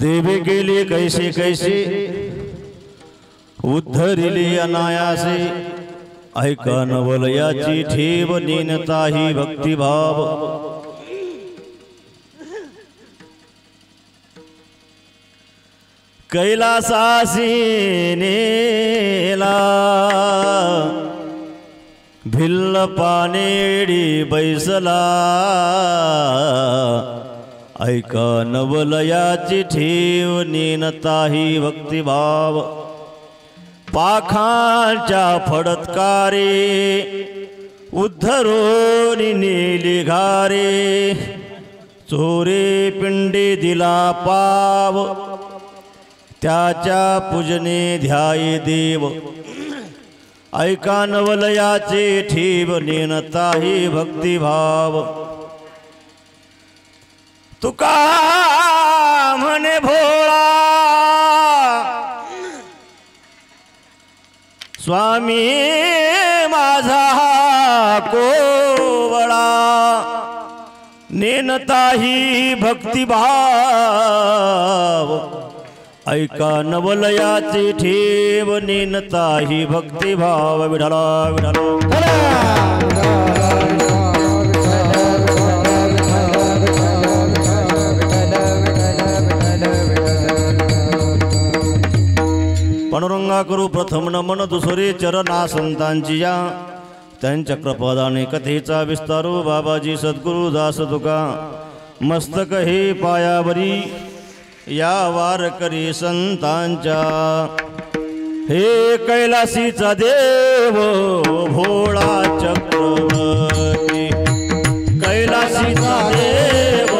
देवे गेले कैसे कैसे उद्धरिले अनायासे ऐका नवलयाची ठेव नेनताही भक्तिभाव कैलासासी नेला भिल्ल पानेडी बैसला ऐका नवलयाची ठेव नेनताही भक्तिभाव पाखांच्या फडत्कारे उद्धरून नेली घारे चोरे पिंडे दिला पाव त्याच्या पूजने ध्याये देव ऐका नवलयाचे ठेव नेनताही भक्तिभाव तुका म्हणे भोळा स्वामी माझा कोवळा नेनताही भक्तिभाव ऐका नवलयाचे ठेव नेनताही भक्तिभाव विठला विठला पांडुरंगा करू प्रथम नमन दुसरे चरणा संतांची या त्यांच्या कृपादाने कथेचा विस्तारू बाबाजी सद्गुरु दास तुका मस्तक हे पायावरी या वारकरी संतांच्या हे कैलासीचा देव भोळा चक्रवर्ती कैलासीचा देव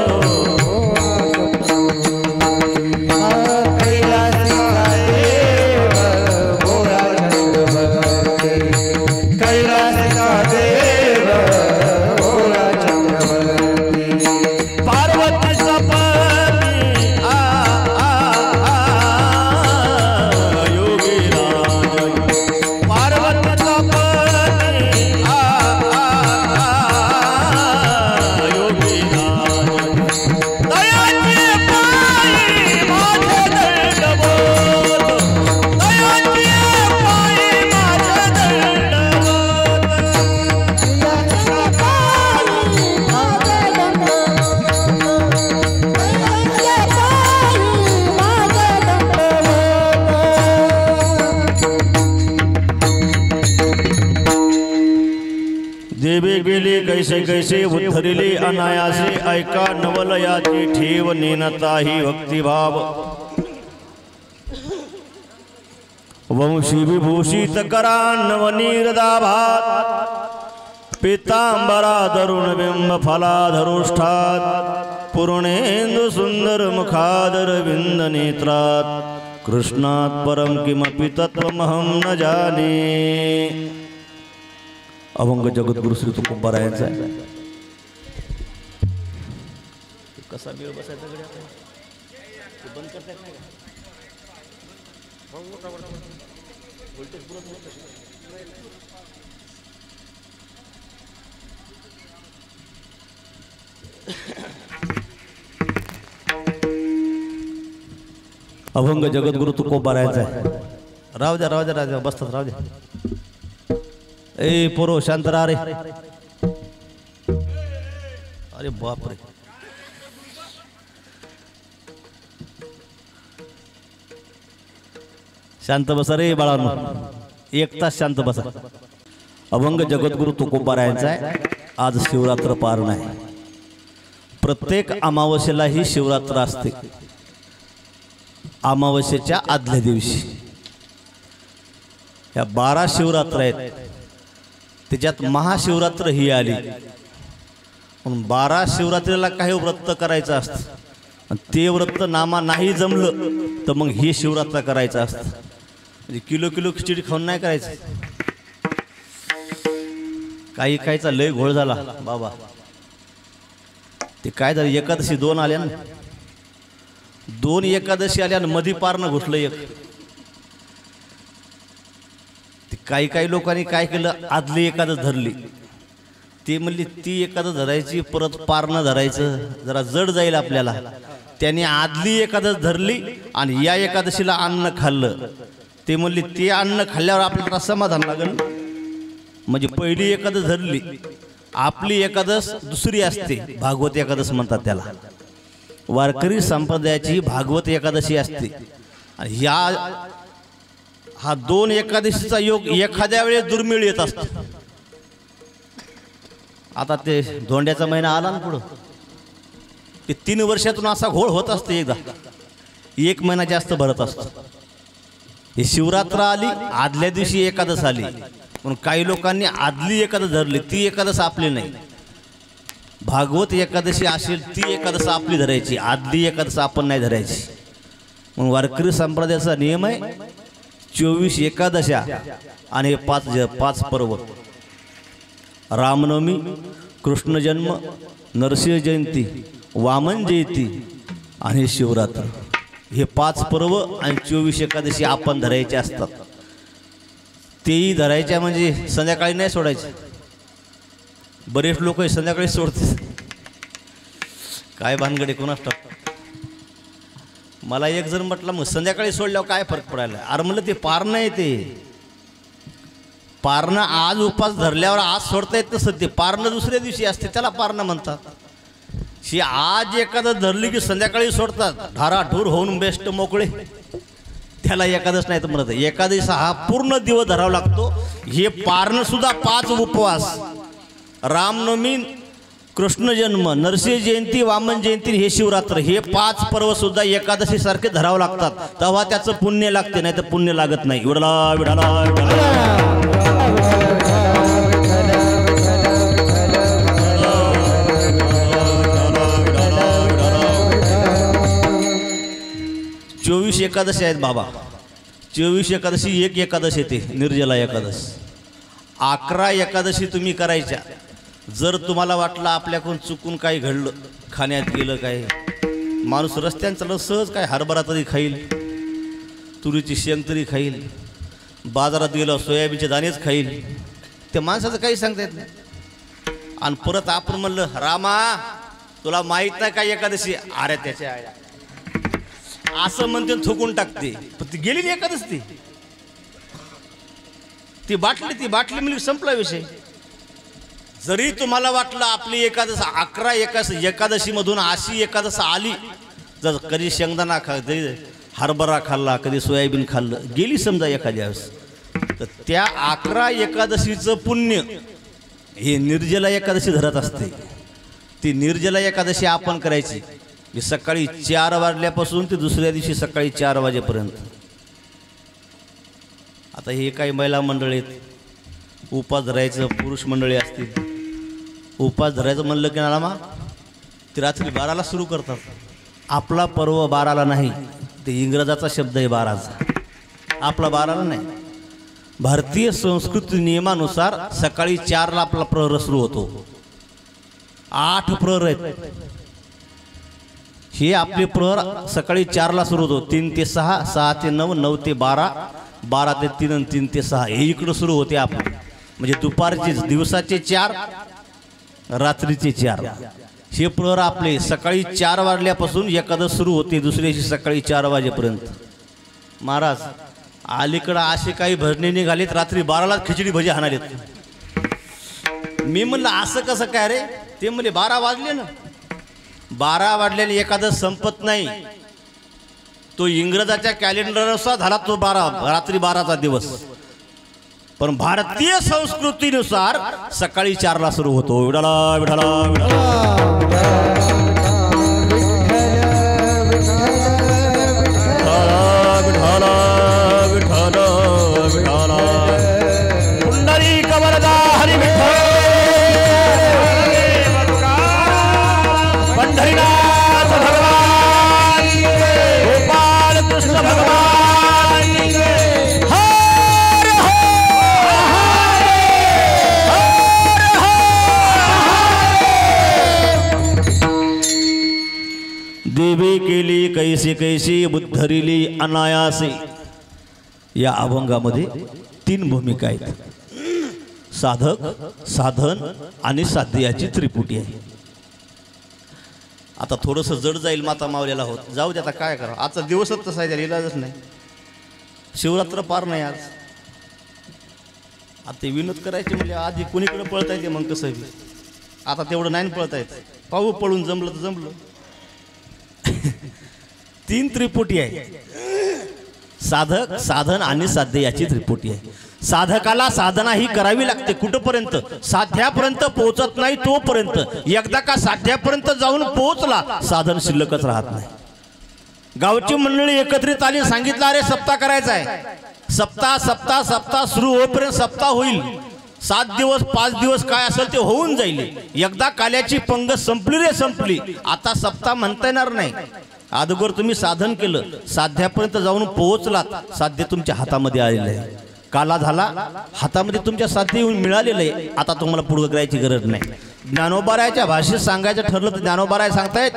देवे गेले कैसे कैसे उद्धरिले अनायासे ऐका नवलयाची ठेव नेनताही भक्तिभाव वंशी विभूषित करा नवनीरदाभात पीतांबरा धरुण बिंब फलाधरुष्ठात पूर्णेंदु सुंदर मुखादर विंद नेत्रात कृष्णात परम किमपि तत्वमहं न जाने। अभंग जगद्गुरु श्री तुकोबारायांचा कसा वेळ बसायचा गड्या ते बंद करतात नाही का व्होल्टेज पुरत अभंग जगद्गुरु तुकोबारायांचा राव द्या बसतात राव द्या ए पोरो शांत रहा रे अरे बाप रे शांत बसा रे बाळांनो एक तास शांत बसा। अभंग जगद्गुरु तुकोबारायांचा आहे। आज शिवरात्र पारण आहे। प्रत्येक अमावस्येला ही शिवरात्र असते। अमावस्येच्या आदल्या दिवशी या 12 शिवरात्र आहेत त्याच्यात महाशिवरात्र ही आली म्हणून 12 शिवरात्रीला काही व्रत करायचं असतं ते व्रत नामा नाही जमलं तर मग ही शिवरात्र करायचं असतं। म्हणजे किलो किलो खिचडी खाऊन नाही करायचं। काही काहीचा लय घोळ झाला बाबा ते काय झालं एकादशी 2 आल्या ना 2 एकादशी आल्या आणि मधी पारनं घुसलं एक काही काही लोकांनी काय केलं आदली एकादश धरली ती म्हणली ती एकादश धरायची परत पारणं धरायचं जरा जड जाईल आपल्याला त्यांनी आदली एकादश धरली आणि या एकादशीला अन्न खाल्लं. ते म्हणले ते अन्न खाल्ल्यावर आपल्याला समाधान लागेल. म्हणजे पहिली एकादश धरली, आपली एकादश दुसरी असते, भागवत एकादश म्हणतात त्याला. वारकरी संप्रदायाची भागवत एकादशी असते. आणि हा 2 एकादशीचा योग एखाद्या वेळेस दुर्मिळ येत असतो. आता ते धोंड्याचा महिना आला ना पुढं, ते 3 वर्षातून असा घोळ होत असते. एकदा 1 महिना जास्त भरत असतो. हे शिवरात्र आली, आदल्या दिवशी एकादश आली, पण काही लोकांनी आदली एकादश धरली, ती एकादश आपली नाही. भागवत एकादशी असेल ती एकादश आपली धरायची, आदली एकादश आपण नाही धरायची. म्हणून वारकरी संप्रदायाचा नियम आहे 24 एकादशा आणि 5 पर्व. रामनवमी, कृष्ण जन्म, नरसिंह जयंती, वामन जयंती आणि शिवरात्र, हे 5 पर्व आणि 24 एकादशी आपण धरायचे असतात. तेही धरायच्या म्हणजे संध्याकाळी नाही सोडायचे. बरेच लोक संध्याकाळी सोडते, काय भानगडे कोणास ठाऊक. मला एक जण म्हटलं मग संध्याकाळी सोडल्यावर काय फरक पडायला. अरे म्हणलं ते पारणं आहे, ते पारणं आज उपास धरल्यावर आज सोडता येत नसतं. ते पारणं दुसऱ्या दिवशी असते, त्याला पारणं म्हणतात. शी आज एकादश धरली की संध्याकाळी सोडतात, ढाराढूर होऊन बेस्ट मोकळे, त्याला एकादश नाही तर म्हणत. एकादश हा पूर्ण दिवस धरावा लागतो. हे पारणं सुद्धा 5 उपवास, रामनवमी, कृष्ण जन्म, नरसिंह जयंती, वामन जयंती, हे शिवरात्र, हे 5 पर्व सुद्धा एकादशी सारखे धरावं लागतात. तेव्हा त्याचं पुण्य लागते, नाही तर पुण्य लागत नाही. विठला विठला विठला. 24 एकादशी आहेत बाबा. 24 एकादशी एक एकादश येते, निर्जला एकादश. 11 एकादशी तुम्ही करायच्या. जर तुम्हाला वाटलं आपल्याकडून चुकून काही घडलं, खाण्यात गेलं काय, माणूस रस्त्यानं चालत सहज काय हरभरा तरी खाईल, तुरीची शेंग तरी खाईल, बाजारात गेलं सोयाबीनचे दाणेच खाईल, त्या माणसाचं काही सांगता येत नाही. आणि परत आपण म्हणलं रामा तुला माहीत नाही काय एकादशी, अरे त्याच्या आया असं म्हणते, थुकून टाकते. पण ती गेली नाही एकादश, ती बाटली म्हणजे संपला विषय. जरी तुम्हाला वाटलं आपली एकादश 11 एकादशी मधून अशी एकादश आली, जर कधी शेंगदाणा कधी हरभरा खाल्ला, कधी सोयाबीन खाल्लं, गेली समजा एखाद्या वेळेस, तर त्या 11 एकादशीचं पुण्य हे निर्जला एकादशी धरत असते. ती निर्जला एकादशी आपण करायची सकाळी 4 वाजल्यापासून ते दुसऱ्या दिवशी सकाळी 4 वाजेपर्यंत. आता हे काही महिला मंडळी आहेत, उपास धरायचं, पुरुष मंडळी असतील, उपास धरायचं म्हणलं की ना ते रात्री 12ला सुरू करतात. आपला पर्व 12ला नाही, ते इंग्रजाचा शब्द आहे 12चा, आपला 12ला नाही. भारतीय संस्कृती नियमानुसार सकाळी 4ला आपला प्रहर सुरू होतो. 8 प्रहर आहेत. हे आपले प्रहर सकाळी 4ला सुरू होतो. 3 ते 6, 6 ते 9, 9 ते 12, 12 ते 3 आणि 3 ते 6 हे इकडं सुरू होते आपले. म्हणजे दुपारचे, दिवसाचे 4, रात्रीचे 4, हे प्रहर आपले सकाळी 4 वाजल्यापासून एकादश सुरू होते, दुसऱ्या दिवशी सकाळी 4 वाजेपर्यंत. महाराज अलीकडं असे काही भजने निघालेत, रात्री 12ला खिचडी भजी हाणालेत. मी म्हणलं असं कसं काय रे? ते म्हणले 12 वाजले ना. 12 वाजल्याने एकादश संपत नाही, तो इंग्रजाच्या कॅलेंडरनुसार झाला तो 12, रात्री 12चा दिवस. पण भारतीय संस्कृतीनुसार सकाळी 4ला सुरू होतो. विठला विठला देवे केली कैसे कैसे बुद्धरिली अनायासे. या अभंगामध्ये 3 भूमिका आहेत, साधक, साधन आणि साध्य याची त्रिपुटी आहे. आता थोडंसं जड जाईल माता मावल्याला होत, जाऊ दे आता काय करा, आजचा दिवसच तसा आहे, त्याला इलाजच नाही. शिवरात्र पार नाही आज. आता ते विनोद करायचे म्हणजे आधी कुणीकडे पळता येते मग कसं बी, आता तेवढं नाही पळता येत. पाहू पळून जमलं तर जमलं. 3 त्रिपुटी आहे, साधक साधन आणि साध्य याची त्रिपुटी आहे. साधकाला साधना ही करावी लागते कुठपर्यंत, साध्यापर्यंत पोहोचत नाही तोपर्यंत. एकदा का साध्यापर्यंत जाऊन पोहोचला साधन शिल्लकच राहत नाही. गावची मंडळी एकत्रित आली, सांगितलं अरे सप्ताह करायचा आहे. सप्ताह सप्ताह सप्ताह सुरू होईपर्यंत सप्ताह होईल. 7 दिवस 5 दिवस काय असेल ते होऊन जाईल. एकदा काल्याची पंगत संपली रे संपली, आता सप्ताह म्हणता येणार नाही. अगोदर तुम्ही साधन केलं, साध्यापर्यंत जाऊन पोहोचलात, साध्य तुमच्या हातामध्ये आलेलं आहे. काला झाला हातामध्ये तुमच्या साध्य येऊन मिळालेलं आहे. आता तुम्हाला पुढे करायची गरज नाही. ज्ञानोबारायाच्या भाषेत सांगायचं ठरलं तर ज्ञानोबाराय सांगतायत,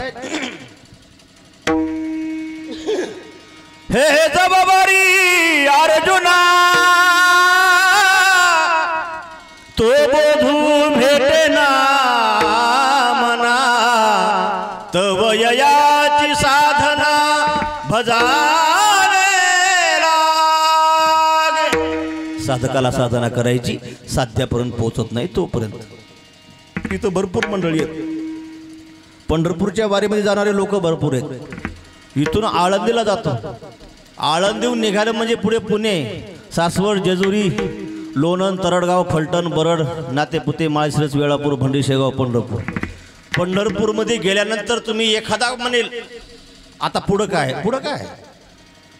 हे जबाबदारी अर्जुना तो बोधू भेटे ना मना, तव ययाची साधना भजावे लागे. साधकाला साधना करायची, साध्यापर्यंत पोहोचत नाही तोपर्यंत. तिथं भरपूर मंडळी आहेत. पंढरपूरच्या वारीमध्ये जाणारे लोक भरपूर आहेत. इथून आळंदीला जातो, आळंदीहून निघालं म्हणजे पुढे पुणे, सासवड, जेजुरी, लोणंद, तरडगाव, फलटण, बरड, नातेपुते, माळशिरस, वेळापूर, भंडी, शेगाव, पंढरपूर. पंढरपूरमध्ये गेल्यानंतर तुम्ही एखादा म्हणेल आता पुढं काय, पुढं काय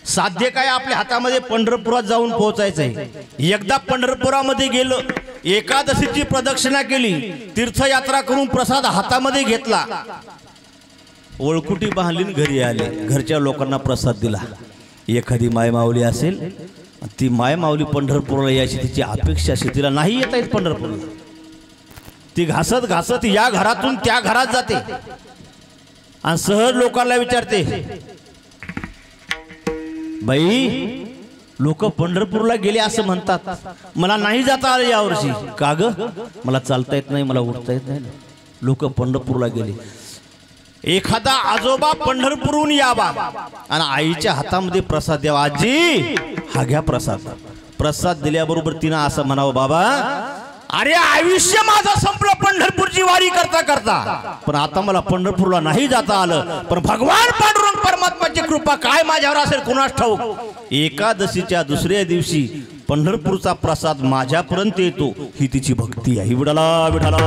साध्य काय आपल्या हातामध्ये, पंढरपुरात जाऊन पोहोचायचं आहे. एकदा पंढरपुरामध्ये गेलं, एकादशीची प्रदक्षिणा केली, तीर्थयात्रा करून प्रसाद हातामध्ये घेतला, ओळखुटी बांधली, घरी आले, घरच्या लोकांना प्रसाद दिला. एखादी मायमाऊली असेल, ती मायमाऊली पंढरपूरला यायची तिची अपेक्षा असे, तिला नाही येता येत पंढरपूरला. ती घासत घासत या घरातून त्या घरात जाते आणि सहज लोकांना विचारते, बाई लोक पंढरपूरला गेले असं म्हणतात, मला नाही जाता आलं यावर्षी. का ग? मला चालता येत नाही, मला उठता येत नाही. लोक पंढरपूरला गेले. एखादा आजोबा पंढरपूरहून यावा आणि आईच्या हातामध्ये प्रसाद द्यावा, आजी हा घ्या प्रसाद. प्रसाद दिल्याबरोबर तिनं असं म्हणावं, बाबा अरे आयुष्य माझं संपलं पंढरपूरची वारी करता करता, पण आता मला पंढरपूरला नाही जाता आलं. पण भगवान पांडुरंग परमात्माची कृपा काय माझ्यावर असेल कुणास ठाऊक, एकादशीच्या दुसऱ्या दिवशी पंढरपूरचा प्रसाद माझ्यापर्यंत येतो, ही तिची भक्ती आहे. विठला विठला.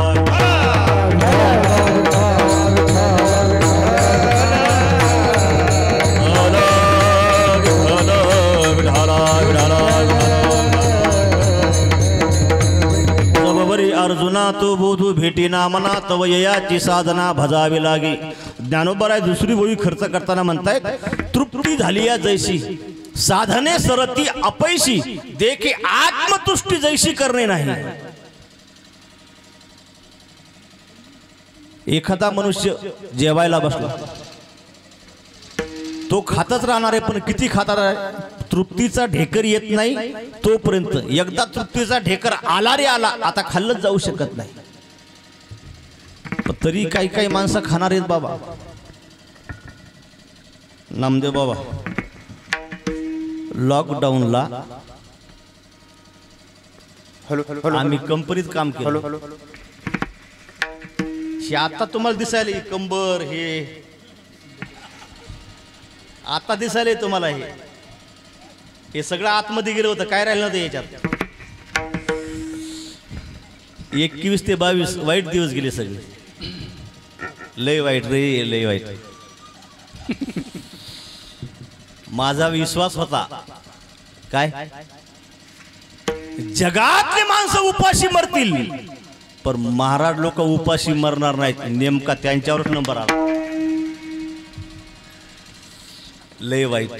अर्जुना तो बोधू भेटीना मना, तव ययाची साधना भजावी लागे. ज्ञानोबाराय दुसरी ओळी खर्च करताना म्हणतायत, तृप्ती झाली या जैशी साधने सरती अपैशी, देखे आत्मतुष्टी जैशी करणे नाही. एखादा मनुष्य जेवायला बसला, तो खातच राहणार आहे, पण किती खाणार आहे, तृप्तीचा ढेकर येत नाही तोपर्यंत. एकदा तृप्तीचा ढेकर आला रे आला, आता खाल्लंच जाऊ शकत नाही. तरी काही काही माणसं खाणार आहेत बाबा. नामदेव बाबा लॉकडाऊनला आम्ही कंपनीत काम केलं. आता तुम्हाला दिसायला कंबर हे आता दिसायला तुम्हाला हे सगळं आतमध्ये गेलं होतं, काय राहिलं नव्हतं याच्यात. 21 ते 22 वाईट दिवस गेले सगळे, लय वाईट रे, लय वाईट. माझा विश्वास होता काय, जगातले माणसं उपाशी मरतील पण महाराज लोक उपाशी मरणार नाहीत. नेमका त्यांच्यावरच नंबर आला. लय वाईट.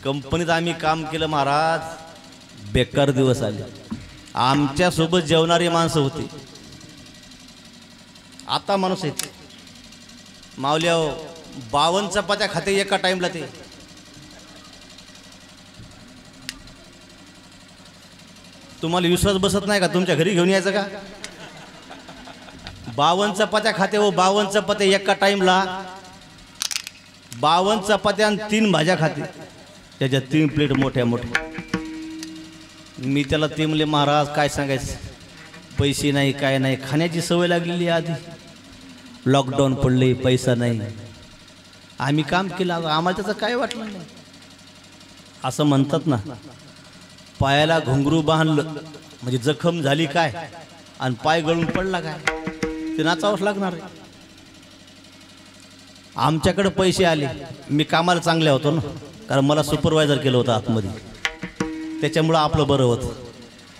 कंपनीत आम्ही काम केलं महाराज, बेकार दिवस आले. आमच्या सोबत जेवणारी माणसं होती, आता माणूस आहेत मावल्या 52 चपात्या खाते एका टाइमला. ते तुम्हाला विश्वास बसत नाही का? तुमच्या घरी घेऊन यायचं का? 52 चपात्या खाते हो, 52 चपात्या एका टाइमला, 52 चपात्या आणि 3 भाज्या खाते, त्याच्या 3 प्लेट मोठ्या मोठ्या. मी त्याला ते म्हणले महाराज काय सांगायचं, पैसे नाही काय नाही, खाण्याची सवय लागलेली आधी, लॉकडाऊन पडले पैसा नाही, आम्ही काम केलं आम्हाला त्याचं काय वाटलं नाही. असं म्हणतात ना, पायाला घुंगरू बांधलं म्हणजे जखम झाली काय आणि पाय गळून पडला काय, ते नाचावंच लागणार आहे. आमच्याकडे पैसे आले, मी कामाला चांगले होतो ना, कारण मला सुपरवायझर केलं होतं आतमध्ये, त्याच्यामुळं आपलं बरं होतं.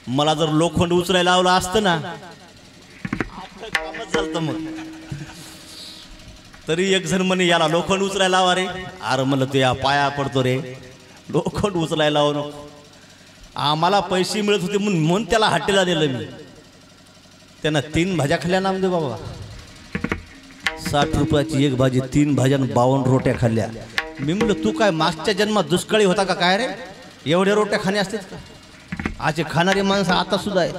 मला जर लोखंड उचलायला लावलं असतं ना, आपलं कामच झालं. मग तरी एक जण म्हणे याला लोखंड उचलायला लावा रे, अरे म्हणलं ते या पाया पडतो रे, लोखंड उचलायला लावू नको. आम्हाला पैसे मिळत होते म्हणून त्याला हॉटेलला दिलं मी. त्यानं 3 भाज्या खाल्ल्या ना म्हणजे बाबा, 60 रुपयाची एक भाजी, 3 भाज्या 52 रोट्या खाल्ल्या. मी म्हणलं तू काय मागच्या जन्मात दुष्काळी होता का काय रे, एवढ्या रोट्या खाणे असतात का. आजचे खाणारे माणसं आता सुद्धा आहे,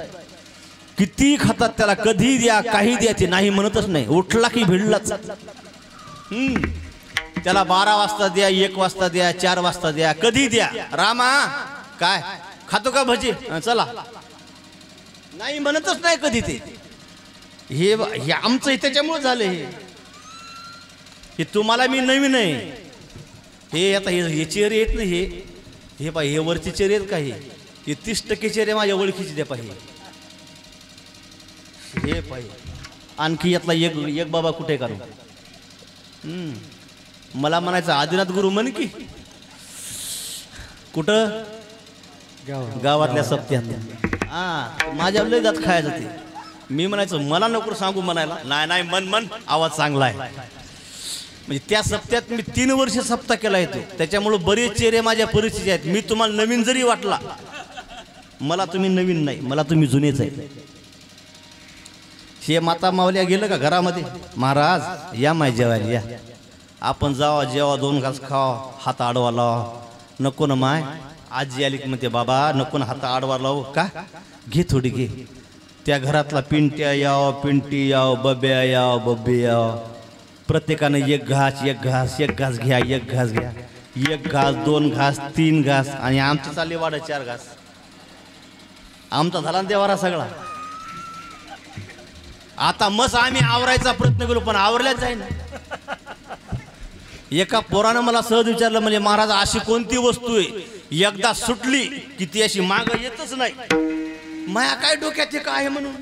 किती खातात, त्याला कधी द्या काही द्या ते नाही म्हणतच नाही, उठला की भिडलाच. त्याला 12 वाजता द्या, 1 वाजता द्या, 4 वाजता द्या, कधी द्या. रामा काय खातो का भजी, चला, नाही म्हणतच नाही कधी ते. हे आमचं त्याच्यामुळे झालं. हे तुम्हाला मी नवीन आहे, हे आता हे चेहरे येत नाही, हे पाहिजे, हे वरचे चेहरे आहेत का, हे 30% चेहरे माझ्या ओळखीचे द्या पाहिजे. हे पाहिजे आणखी यातला एक बाबा कुठे करू. मला म्हणायचं आदिनाथ गुरु म्हण की कुठं गावातल्या सप्त्यात. माझ्या लय जात खायचं ते. मी म्हणायचं मला नको सांगू म्हणायला, नाही नाही मन मन आवाज चांगला आहे. म्हणजे त्या सप्त्यात मी 3 वर्ष सप्ताह केला येतो, त्याच्यामुळे बरेच चेहरे माझ्या परिस्थिती आहेत. मी तुम्हाला नवीन जरी वाटला, मला तुम्ही नवीन नाही, मला तुम्ही जुनेच आहे. हे माता मावल्या गेलं का घरामध्ये, महाराज या माय जेवायला या, आपण जावा जेवा, 2 घास खावा, हात आडवा लावा. नको ना माय, आजी आली की म्हणते बाबा नको ना हात आडवा लावू का, घे थोडी घे. त्या घरातला पिंट्या याव, पिंटी याव, बब्या याव, बब्बे याव, प्रत्येकाने एक घास एक घास एक घास घ्या, एक घास घ्या, 1 घास 2 घास 3 घास, आणि आमचं चालले वाढ 4 घास. आमचा झाला ना देवारा सगळा. आता मस आम्ही आवरायचा प्रयत्न केलो पण आवरल्याच जाईना. एका पोरानं मला सहज विचारलं, म्हणजे महाराज अशी कोणती वस्तू आहे एकदा सुटली की ती अशी माग येतच नाही. माया काय डोक्यात हे काय म्हणून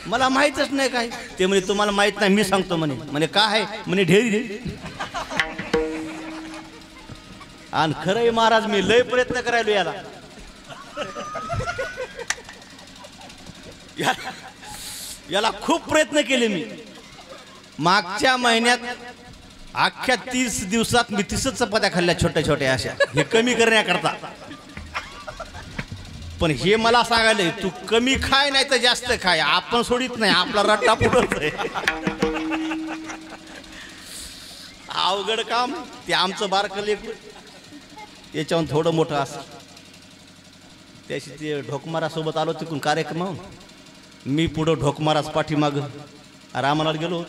मला माहीतच नाही काय. ते म्हणजे तुम्हाला माहित नाही, मी सांगतो म्हणे. म्हणे काय आहे म्हणे, ढेरी. आणि खरंय महाराज मी लय प्रयत्न करायलो याला. याला खूप प्रयत्न केले मी. मागच्या महिन्यात अख्ख्या 30 दिवसात मी 30 चपात्या खाल्ल्या छोट्या छोट्या अशा, हे कमी करण्याकरता. पण हे मला सांगायला तू कमी खाय नाही तर जास्त खाय, आपण सोडित नाही, आपला रट्टा पुढंच आहे. अवघड काम ते. आमचं बारकं लेकरू याच्याहून थोडं मोठं असं. त्याशी ते ढोकमारासोबत आलो तिकडून कार्यक्रमाहून, मी पुढं ढोकमाराच पाठीमाग रामनाथ गेलो.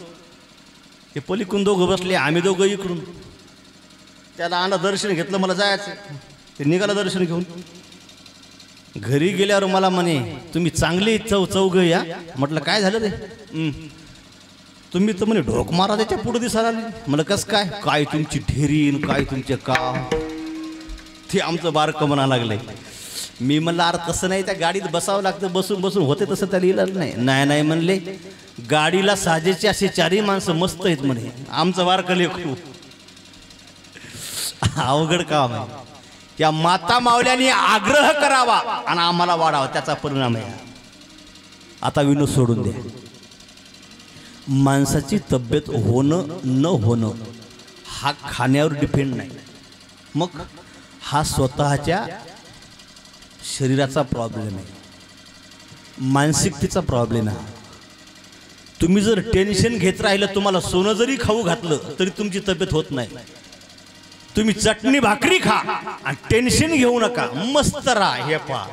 ते पलीकडून दोघं बसले, आम्ही दोघं इकडून. त्याला आणा दर्शन घेतलं, मला जायचं. ते निघालं दर्शन घेऊन. घरी गेल्यावर मला म्हणे तुम्ही चांगले चौघ या. म्हटलं काय झालं रे, तुम्ही तर म्हणे ढोकमारा त्याच्या पुढे दिसायला आले. म्हणलं कस काय, काय तुमची ढेरीन काय तुमचे काम, ते आमचं बारकं म्हणा लागलंय. मी म्हणलं अरे तसं नाही, त्या गाडीत बसावं लागतं, बसून बसून होते तसं त्याला इलाज नाही. नाही नाही म्हणले, गाडीला साजेचे असे 4ही माणसं मस्त आहेत म्हणे. आमचं बारकं लेकरू. अवघड काम आहे. त्या माता मावल्याने आग्रह करावा आणि आम्हाला वाढावा, त्याचा परिणाम आहे. आता विनोद सोडून द्या. माणसाची तब्येत होणं न होणं हा खाण्यावर डिपेंड नाही, मग हा स्वतःच्या शरीराचा प्रॉब्लेम आहे, मानसिकतेचा प्रॉब्लेम आहे. तुम्ही जर टेन्शन घेत राहिलं, तुम्हाला सोनं जरी खाऊ घातलं तरी तुमची तब्येत होत नाही. तुम्ही चटणी भाकरी खा आणि टेन्शन घेऊ नका, मस्त राहा. हे पहा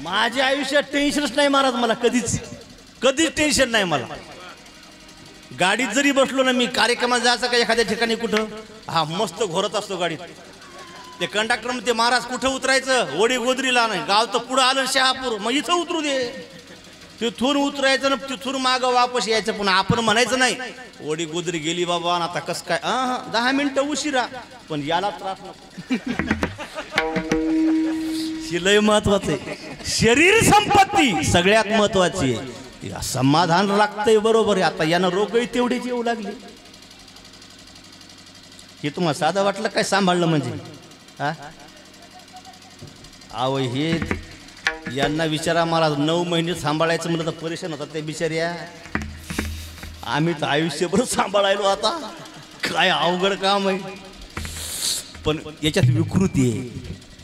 माझ्या आयुष्यात टेन्शनच नाही महाराज मला, कधीच टेन्शन नाही मला. गाडीत जरी बसलो ना मी, कार्यक्रमात जायचं का एखाद्या ठिकाणी कुठं, हा मस्त घोरत असतो गाडीत. ते कंडक्टर म्हणते महाराज कुठं उतरायचं, वडी गोदरीला नाही, गाव तर पुढं आलं शहापूर, मग इथं उतरू दे. तिथून उतरायचं ना तिथून मागं वापस यायचं. पण आपण म्हणायचं नाही वडी गोदरी गेली बाबा आता कसं काय, 10 मिनिटं उशिरा, पण याला त्रास नको. लय महत्वाचं आहे. शरीर संपत्ती सगळ्यात महत्वाची आहे. समाधान लागतंय बरोबर आहे. आता यानं रोगही तेवढीच येऊ लागली. हे तुम्हाला साधं वाटलं काय सांभाळलं म्हणजे, हा आव हे यांना विचारा मला 9 महिने सांभाळायचं म्हणलं तर परेशान होतात ते बिचाऱ्या. आम्ही तर आयुष्यभर सांभाळायलो, आता काय अवघड काम आहे. पण याच्यात विकृती आहे.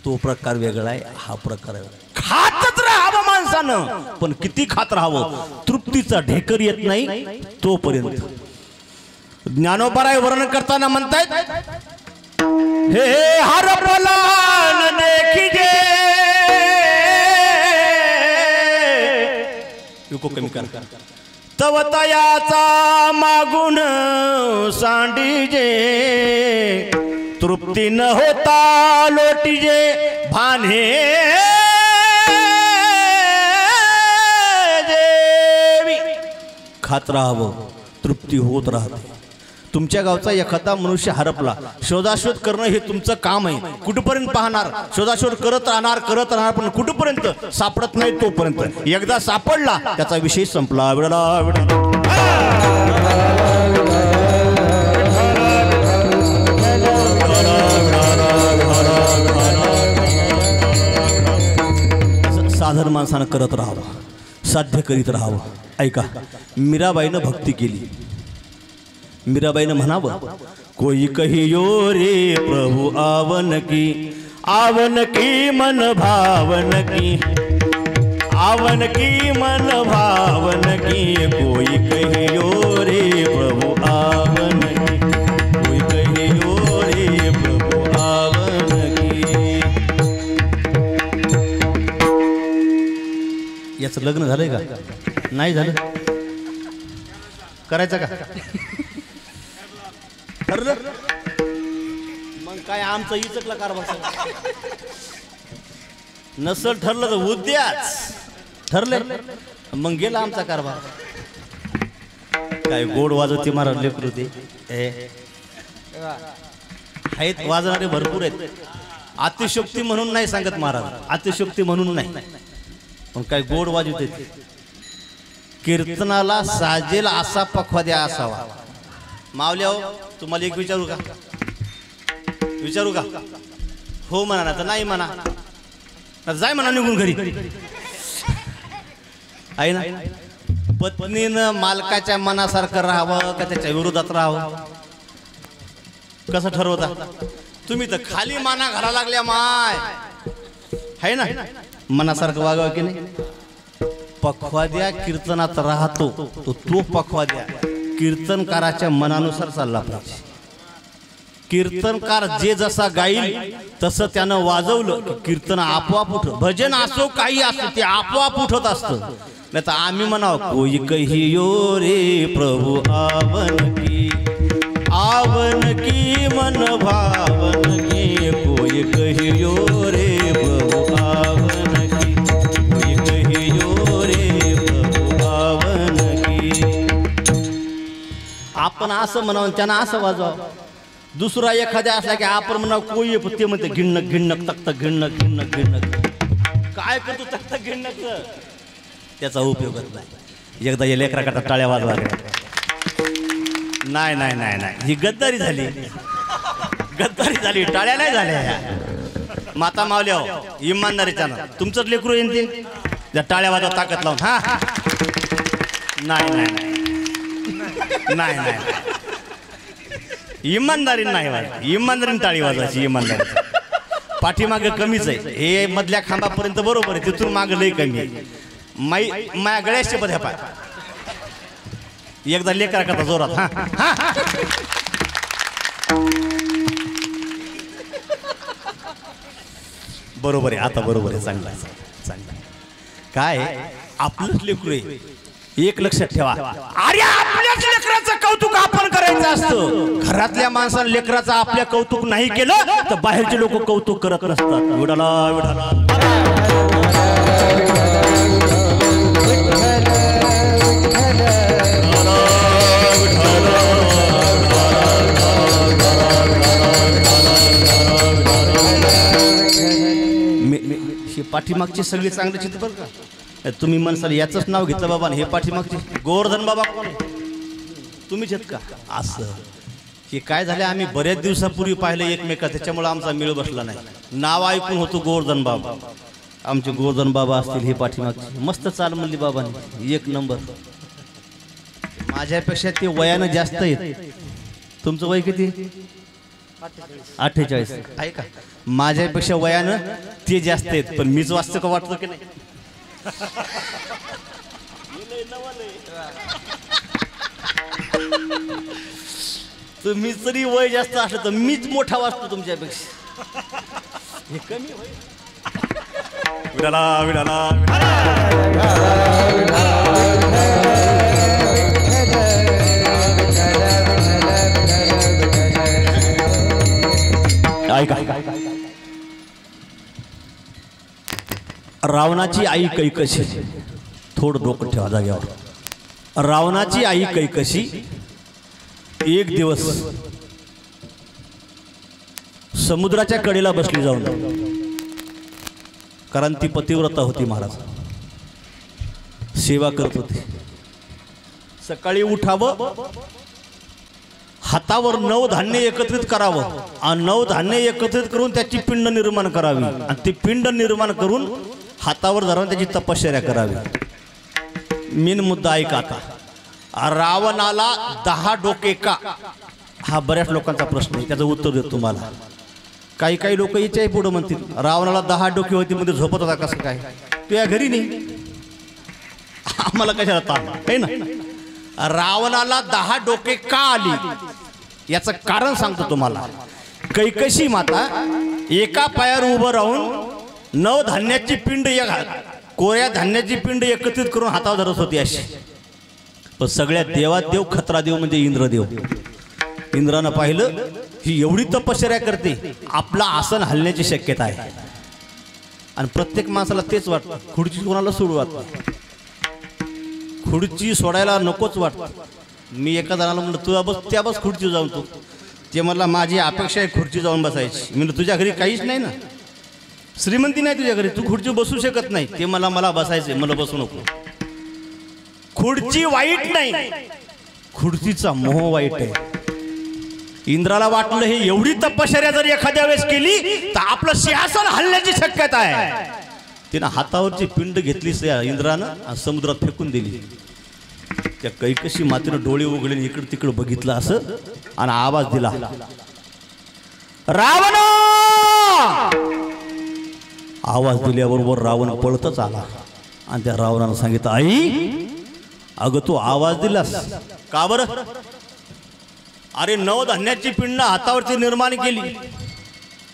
तो प्रकार वेगळा आहे, हा प्रकार आहे. खातच राहावं माणसानं, पण किती खात राहावं, तृप्तीचा ढेकर येत नाही तोपर्यंत. ज्ञानोबराय वर्णन करताना म्हणतायत, हे हरपला न देखिजे, युको कमी कर, तव तयाचा मागून सांडीजे, तृप्ती न होता लोटीजे भाने देवी. खात राहावं, तृप्ती होत राहते. तुमच्या गावचा एखादा मनुष्य हरपला, शोधाशोध करणं हे तुमचं काम आहे. कुठपर्यंत पाहणार, शोधाशोध करत राहणार, पण कुठपर्यंत सापडत नाही तोपर्यंत. एकदा सापडला त्याचा विषय संपला. साधारण माणसानं करत राहावं, साध्य करीत राहावं. ऐका, मीराबाईनं भक्ती केली. मीराबाईनं म्हणावं, कोई कहियो रे प्रभु आवन की मन भावन की, आवन की मन भावन की, कोई कहियो रे प्रभु आवन की, कोई कहियो रे प्रभु आवन की. याचं लग्न झालंय का, नाही झालं, करायचं का, ठरलं मग काय आमचं इचकला कारभार. नसल ठरलं तर उद्याच ठरले मग गेला आमचा कारभार. काय गोड वाजवते महाराज लेकरू ते आहेत, वाजणारे भरपूर आहेत. अतिशोक्ती म्हणून नाही सांगत महाराज, अतिशोक्ती म्हणून नाही, पण काय गोड वाजवते. कीर्तनाला साजेल असा पखवाद्या असावा. मावल्या तुम्हाला एक विचारू का, हो म्हणा ना तर नाही म्हणा, जाय म्हणा निघून घरी. आहे ना, पत्नीनं मालकाच्या मनासारखं राहावं का त्याच्या विरोधात राहावं, कसं ठरवता तुम्ही? तर खाली माना घाला लागल्या माय, आहे ना, मनासारखं वागावं की नाही. पखवाद्या कीर्तनात राहतो तो पखवाद्या कीर्तनकाराच्या मनानुसार चालला पाहिजे. कीर्तनकार जे जसा गाईल तसं त्यानं वाजवलं कीर्तन आपोआप उठत. भजन असो काही असो ते आपोआप उठत असतं. नाही तर आम्ही म्हणावं, कोई कहियो रे प्रभु आवन की मन भावन की, कोई कहियो रे प्रभु आवन की, कोई कहियो रे प्रभु आवन की. आपण असं म्हणावं त्यांना असं वाजवावं. दुसरा एखाद्या असला की आपण म्हणावं कोई, ते म्हणते घिणक घिणक तक घिणक घिणक घिणक. काय करतो तक घिणक, त्याचा उपयोग नाही. एकदा या लेकराकडे टाळ्या वाजवा. नाही नाही नाही नाही, ही गद्दारी झाली, टाळ्या नाही झाल्या. माता मावल्या इमानदारीच्या ना तुमचंच लेकरू येईन ते त्या टाळ्या वाजवा ताकद लावून. हा नाही नाही नाही नाही, इमानदारी नाही वाजवा, इमानदारीने टाळी वाजवायची. इमानदारी पाठीमागे कमीच आहे, हे मधल्या खांबापर्यंत बरोबर आहे, तिथून मागं लय कमी आहे. माया गळ्याचे बद्या पाय एकदा लेकरा करता जोरात. बरोबर आहे, आता बरोबर आहे, चांगला चांगला. काय आपलंच लेकरू आहे, एक लक्षात ठेवा. अरे आपल्याच लेकराचं कौतुक आपण करायचं असतं. घरातल्या माणसाने लेकराचं आपल्या कौतुक नाही केलं तर बाहेरचे लोक कौतुक करत नसतात. विडाला विडाला पाठीमागची सगळी चांगली चित्र बरं का. तुम्ही म्हणसाल याचंच नाव घेतलं बाबा, हे पाठीमागचे गोवर्धन बाबा कोण तुम्हीच आहेत का? असं हे काय झालं, आम्ही बऱ्याच दिवसापूर्वी पाहिलं एकमेका, त्याच्यामुळे आमचा मेळ बसला नाही. नाव ऐकून होतो गोवर्धन बाबा, आमचे गोवर्धन बाबा असतील हे पाठीमागचे. मस्त चाल म्हणली बाबांनी, एक नंबर. माझ्यापेक्षा ते वयानं जास्त आहेत. तुमचं वय किती? 48 आहे का? माझ्यापेक्षा वयानं ते जास्त आहेत, पण मीच वाचतं का वाटतं की नाही? तुम्ही जरी वय जास्त असलं तर मीच मोठा वाचतो तुमच्यापेक्षा. हे कमी वय. विडाला विडाला रावणाची आई कैकशी, थोडं डोकं ठेवा जाग्यावर. रावणाची आई कैकशी एक दिवस समुद्राच्या कडेला बसली जाऊन, कारण ती पतिव्रता होती महाराज, सेवा करत होती. सकाळी उठावं, हातावर 9 धान्य एकत्रित करावं आणि 9 धान्य एकत्रित करून त्याची पिंड निर्माण करावी आणि ती पिंड निर्माण करून हातावर धरून त्याची तपश्चर्या करावी. मेन मुद्दा ऐका आता. रावणाला 10 डोके का? हा बऱ्याच लोकांचा प्रश्न आहे, त्याचं उत्तर देतो तुम्हाला. काही काही लोक याच्याही पुढे म्हणतील रावणाला 10 डोके होती मध्ये झोपत होता कसं काय? तू या घरी नाही, आम्हाला कशाला ताण आहे ना. रावणाला 10 डोके का आली याचं कारण सांगतो तुम्हाला. कैकशी माता एका पायावर उभं राहून 9 धान्याची पिंड, कोऱ्या धान्याची पिंड एकत्रित करून हातावर धरत होती अशी. पण सगळ्या देवात देव खतरा देव म्हणजे इंद्रदेव. इंद्रानं पाहिलं ही एवढी तपश्चर्या करते, आपला आसन हलण्याची शक्यता आहे. आणि प्रत्येक माणसाला तेच वाटतं, खुर्ची कोणाला सोडू वाटतं, खुर्ची सोडायला नकोच वाटतं. मी एका जणाला म्हणलं तुला बस, त्या बस खुर्ची जाऊन तू. ते मला माझी अपेक्षा आहे खुर्ची जाऊन बसायची. म्हणलं तुझ्या घरी काहीच नाही ना, श्रीमंती नाही तुझ्या घरी, तू खुर्ची बसू शकत नाही. ते मला बसायचंय, मला बसू नको. खुर्ची वाईट नाही, खुर्चीचा मोह वाईट आहे. इंद्राला वाटलं हे एवढी तपश्चर्या जर एखाद्या वेळेस केली तर आपलं सिंहासन हलण्याची शक्यता आहे. तिनं हातावरची पिंड घेतली इंद्रानं आणि समुद्रात फेकून दिली. त्या कैकशी मातेनं डोळे उघडले, इकडं तिकडं बघितलं असं आणि आवाज दिला, रावण. आवाज दिल्याबरोबर रावण पळतच आला आणि त्या रावणानं सांगितलं, आई अगं तू आवाज दिलास का बरं? अरे 9 धान्याची पिंड हातावरची निर्माण केली,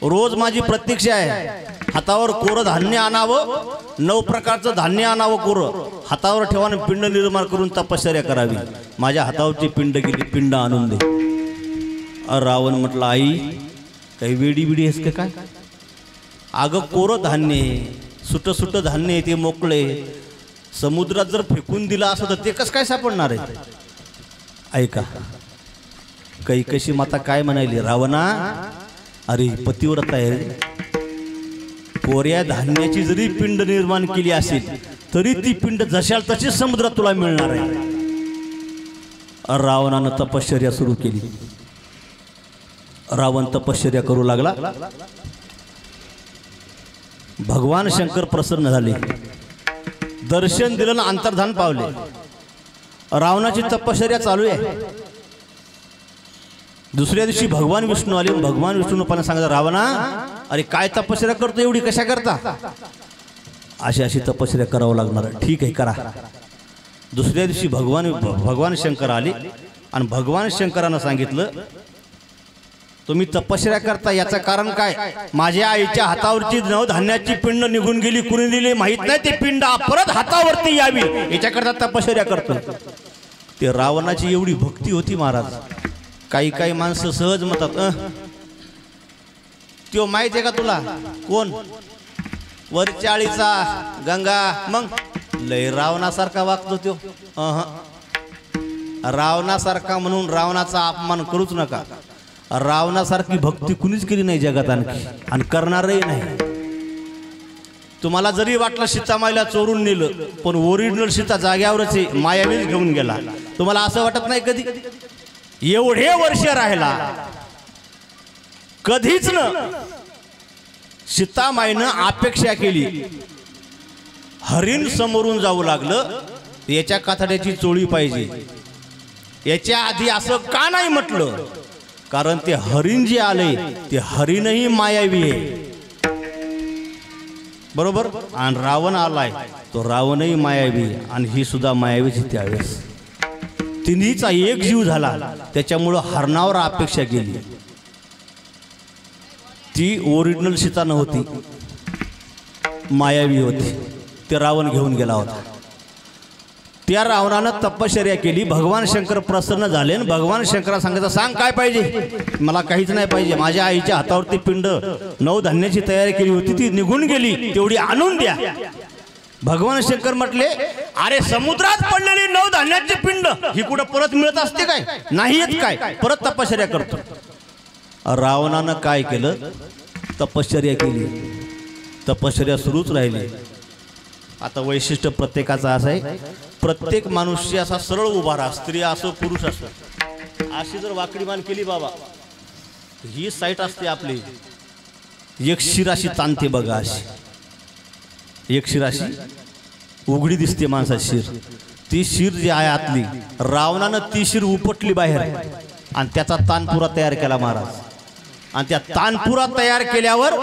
रोज माझी प्रतीक्षा आहे. हातावर कोरं धान्य आणावं, 9 प्रकारचं धान्य आणावं कोरं, हातावर ठेवाने पिंड निर्माण करून तपश्चर्या करावी. माझ्या हातावरची पिंड गेली, पिंड आणून दे. रावण म्हटलं, आई काही वेडी बिडी आहेस का काय? अगं कोरं धान्य, सुट धान्य ते मोकळे, समुद्रात जर फेकून दिला असं तर ते कसं काय सापडणार आहे? ऐका कैकशी माता काय म्हणाली, रावणा अरे पतिव्रता आहे, कोऱ्या धान्याची जरी पिंड निर्माण केली असेल तरी ती पिंड जशाल तशीच समुद्रात तुला मिळणार आहे. रावणानं तपश्चर्या सुरू केली. रावण तपश्चर्या करू लागला. भगवान शंकर प्रसन्न झाले, दर्शन दिलं ना अंतर्धान पावले. रावणाची तपश्चर्या चालू आहे. दुसऱ्या दिवशी भगवान विष्णू आले. भगवान विष्णूनं पण सांगितलं, रावणा अरे काय तपश्चर्या करतो, एवढी कशा करता? अशी तपश्चर्या करावं लागणार. ठीक आहे करा. दुसऱ्या दिवशी भगवान शंकर आले आणि भगवान शंकरानं सांगितलं, तुम्ही तपश्चर्या करता याचं कारण काय? माझ्या आईच्या हातावरची धान्याची पिंड निघून गेली, कुणी दिली माहित नाही, ती पिंड परत हातावरती यावी याच्याकरता तपश्चर्या करतो. ते रावणाची एवढी भक्ती होती महाराज. काही काही माणसं सहज म्हणतात त्यो माहित आहे का तुला कोण? वरच्या आळीचा गंगा. मग लय रावणासारखा वागतो त्यो. रावणासारखा म्हणून रावणाचा अपमान करूच नका. रावणासारखी भक्ती कुणीच केली नाही जगात आणखी, आणि करणारही नाही. तुम्हाला जरी वाटलं सीतामाईला चोरून नेलं, पण ओरिजिनल सीता जाग्यावरच आहे, मायावीच घेऊन गेला. तुम्हाला असं वाटत नाही कधी? एवढे वर्ष राहिला कधीच न सीतामाईनं अपेक्षा केली. हरिण समोरून जाऊ लागलं, याच्या कातड्याची चोळी पाहिजे. याच्या आधी असं का नाही म्हटलं? कारण ते हरिण जे आले ते हरिणही मायावी आहे, बरोबर. आणि रावण आलाय तो रावणही मायावी, आणि ही सुद्धा मायावीच त्यावेळेस. तिन्हीचा एक जीव झाला, त्याच्यामुळं हरणावर अपेक्षा केली. ती ओरिजिनल सीता नव्हती, मायावी होती. ते रावण घेऊन गेला होता. त्या रावणानं तपश्चर्या केली. भगवान शंकर प्रसन्न झाले, आणि भगवान शंकरा सांगितलं, सांग काय पाहिजे? मला काहीच नाही पाहिजे. माझ्या आईच्या हातावरती पिंड धान्याची तयारी केली होती, ती निघून गेली, तेवढी आणून द्या. भगवान शंकर म्हटले, अरे समुद्रात पडलेली धान्याची पिंड ही कुठं परत मिळत असते काय? नाही येत काय? परत तपश्चर्या करतो. रावणानं काय केलं? तपश्चर्या केली. तपश्चर्या सुरूच राहिली. आता वैशिष्ट्य प्रत्येकाचं असं आहे, प्रत्येक मनुष्य असा सरळ उभा राहा, स्त्री असो पुरुष असो. अशी जर वाकडी मान केली बाबा, ही साईट असते आपली, एक शिराशी ताणते बघा. अशी एक शिराशी उघडी दिसते माणसाची शिर. ती शिर जी आहे आतली, रावणानं ती शिर उपटली बाहेर, आणि त्याचा तानपुरा तयार केला महाराज. आणि त्या तानपुरा तयार केल्यावर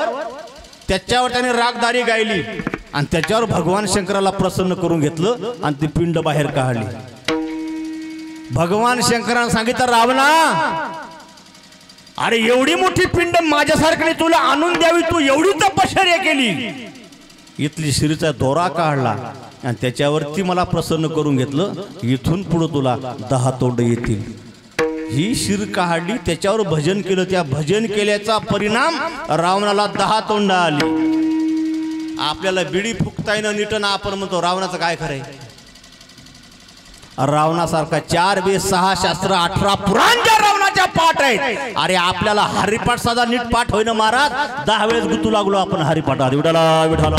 त्याच्यावर त्याने रागदारी गायली, आणि त्याच्यावर भगवान शंकराला प्रसन्न करून घेतलं, आणि ती पिंड बाहेर काढली. भगवान शंकराने सांगितलं, रावणा, अरे एवढी मोठी पिंड माझ्यासारखी तुला आणून द्यावी, तू एवढी तपश्चर्या केली. इथली शिरीचा दोरा काढला, आणि त्याच्यावरती मला प्रसन्न करून घेतलं. इथून पुढे तुला 10 तोंड येतील. ही शिर काढली, त्याच्यावर भजन केलं. त्या भजन केल्याचा परिणाम रावणाला 10 तोंड आली. आपल्याला बिडी फुकताय निटन आपण म्हणतो, रावणाचं काय खरंय? रावणासारखा 4 वेद 6 शास्त्र 18 पुराण ज्या रावणाच्या पाठ आहेत. अरे आपल्याला हरिपाठ साधा नीट पाठ होईना महाराज, 10 वेळेस गुतू लागलो आपण हरिपाठात. विठाला विठाला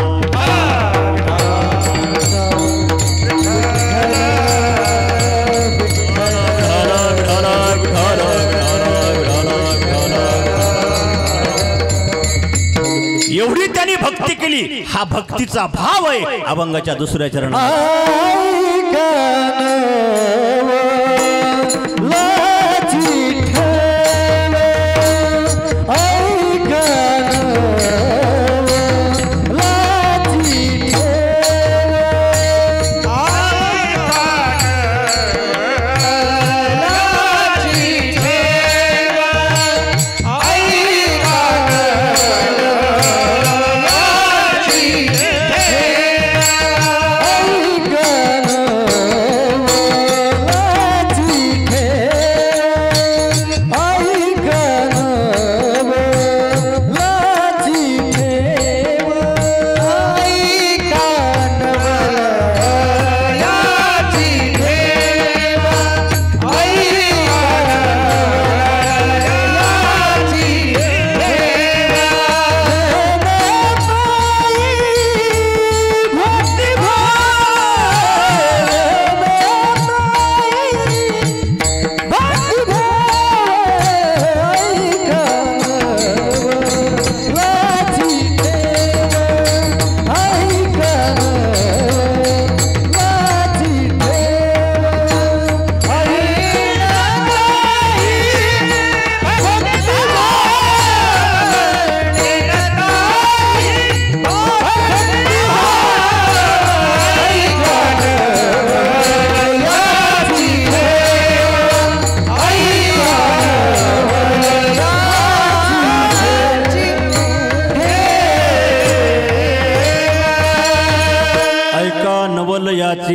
एवढी त्यांनी भक्ती केली. हा भक्तीचा भाव आहे. अभंगाच्या दुसऱ्या चरणात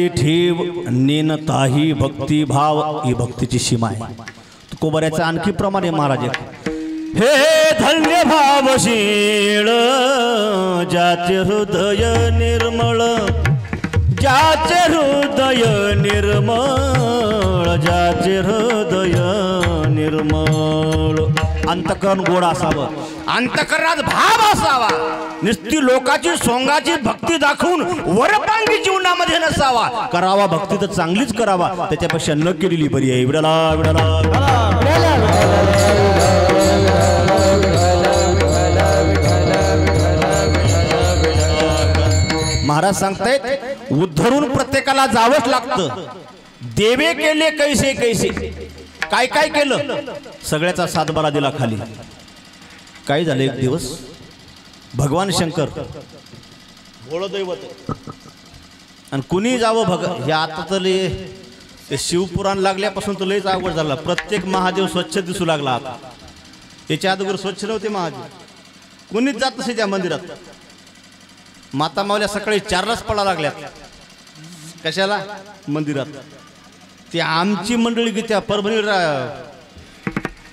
ते ठेव नेनताही भक्तिभाव ही भक्तीची सीमा आहे. तुकोबऱ्याचं आणखी प्रमाणे महाराज हे धन्य भावशीळ ज्याचे हृदय निर्मळ ज्याचे हृदय निर्मळ ज्याचे हृदय निर्मळ. अंतकरण गोड असावं, अंतकरणात भाव असावा, नुसती लोकाची सोंगाची भक्ती दाखवून वरपांगी जीवनामध्ये नसावा. करावा भक्ती तर चांगलीच करावा, त्याच्यापेक्षा न केलेली बरी आहे. विडाला विडाला महाराज सांगतायत उद्धरून प्रत्येकाला जावंच लागतं. देवे केले कैसे कैसे, काय काय केलं, सगळ्याचा सातबारा दिला खाली. काय झालं एक दिवस भगवान शंकर भोळदैवत आणि कुणी जावं हे आता तर ते शिवपुराण लागल्यापासून तर लयच अवघड झाला. प्रत्येक महादेव स्वच्छ दिसू लागला. आता त्याच्या अगोदर स्वच्छ नव्हते महादेव, कुणीच जात नसे त्या मंदिरात. माता मावल्या सकाळी 4लाच पळा लागल्यात. कशाला? मंदिरात. ते आमची मंडळी की त्या परभणी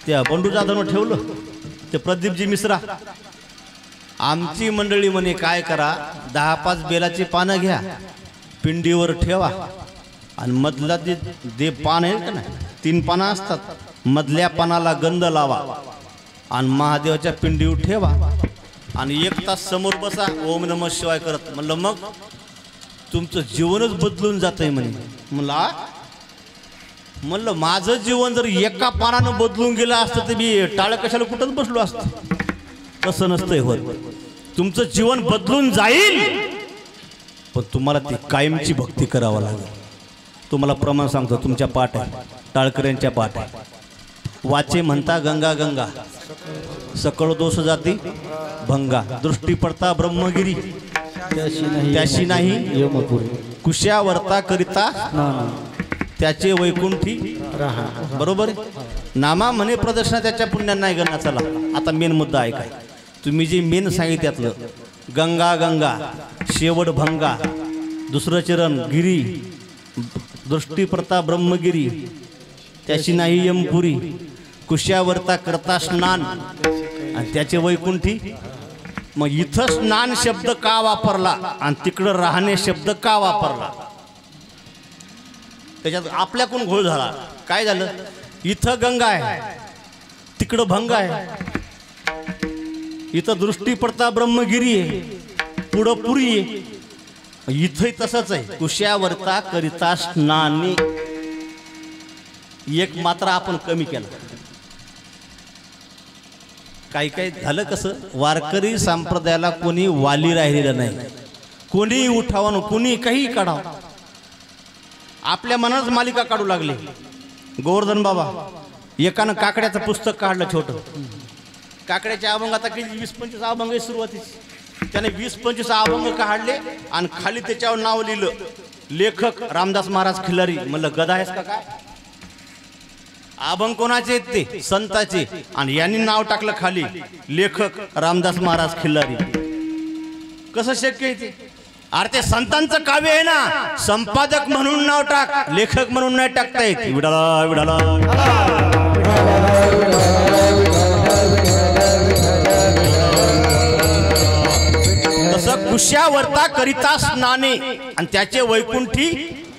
त्या बंडू जाधवनं ठेवलं, ते प्रदीपजी मिश्रा. आमची मंडळी म्हणे काय करा, 10-5 बेलाची पानं घ्या, पिंडीवर ठेवा आणि मधला जे पान आहे का ना, 3 पानं असतात, मधल्या पानाला गंध लावा आणि महादेवाच्या पिंडीवर ठेवा आणि 1 तास समोर बसा ओम नमः शिवाय करत. म्हणलं मग तुमचं जीवनच बदलून जातंय म्हणे. म्हणलं माझं जीवन जर एका पानानं बदलून गेलं असतं तर मी टाळ कशाला कुठंच बसलो असतो. तसं नसतंय होत. तुमचं जीवन बदलून जाईल, पण तुम्हाला ती कायमची भक्ती करावं लागेल. तुम्हाला प्रमाण सांगतो, तुमच्या पाठ आहे, टाळकऱ्यांच्या पाठ आहे. वाचे म्हणता गंगा गंगा सकळ दोष जाती भंगा, दृष्टी पडता ब्रह्मगिरी त्याशी नाही कुशा वर्ता करिता त्याचे वैकुंठी. बरोबर आहे. नामा म्हणे प्रदर्शना त्याच्या पुण्यात नाही गणना. चला आता मेन मुद्दा आहे काय, तुम्ही जे मेन सांगितलं गंगा गंगा शेवट भंगा, दुसरं चरण गिरी, दृष्टी पडता ब्रह्मगिरी त्याशी नाही यमपुरी, कुशावर्ता करता स्नान आणि त्याचे वैकुंठी. मग इथं स्नान शब्द का वापरला आणि तिकडं राहणे शब्द का वापरला? त्याच्यात आपल्याकडून घोळ झाला. काय झालं, इथं गंगा आहे तिकडं भंग आहे, इथं दृष्टी पडता ब्रह्मगिरी आहे पुढं पुरी आहे, इथंही तसंच आहे. कुशावर्ता करिता स्नानी एक मात्र आपण कमी केला. काही काही झालं कसं, वारकरी संप्रदायाला कोणी वाली राहिलेलं नाही. कोणी उठावं कोणी काही काढावं, आपल्या मनाच मालिका काढू लागले. गोवर्धन बाबा एकानं काकड्याचं पुस्तक काढलं छोटं. काकड्याचे अभंग आता किती 20-25 अभंग आहे सुरुवातीची. त्याने 20-25 अभंग काढले आणि खाली त्याच्यावर नाव लिहिलं, लेखक रामदास महाराज खिल्लारी. म्हणलं गदा आहेस का काय? अभंग कोणाचे आहेत ते? संताचे. आणि यांनी नाव टाकलं खाली, लेखक रामदास महाराज खिल्लारी. कसं शक्य आहे ते? अरे ते संतांचं काव्य आहे ना, संपादक म्हणून नाव टाक, लेखक म्हणून नाही टाकता येत. विडाला विडाला तसं कुशावर्ता करिता स्नाने आणि त्याचे वैकुंठी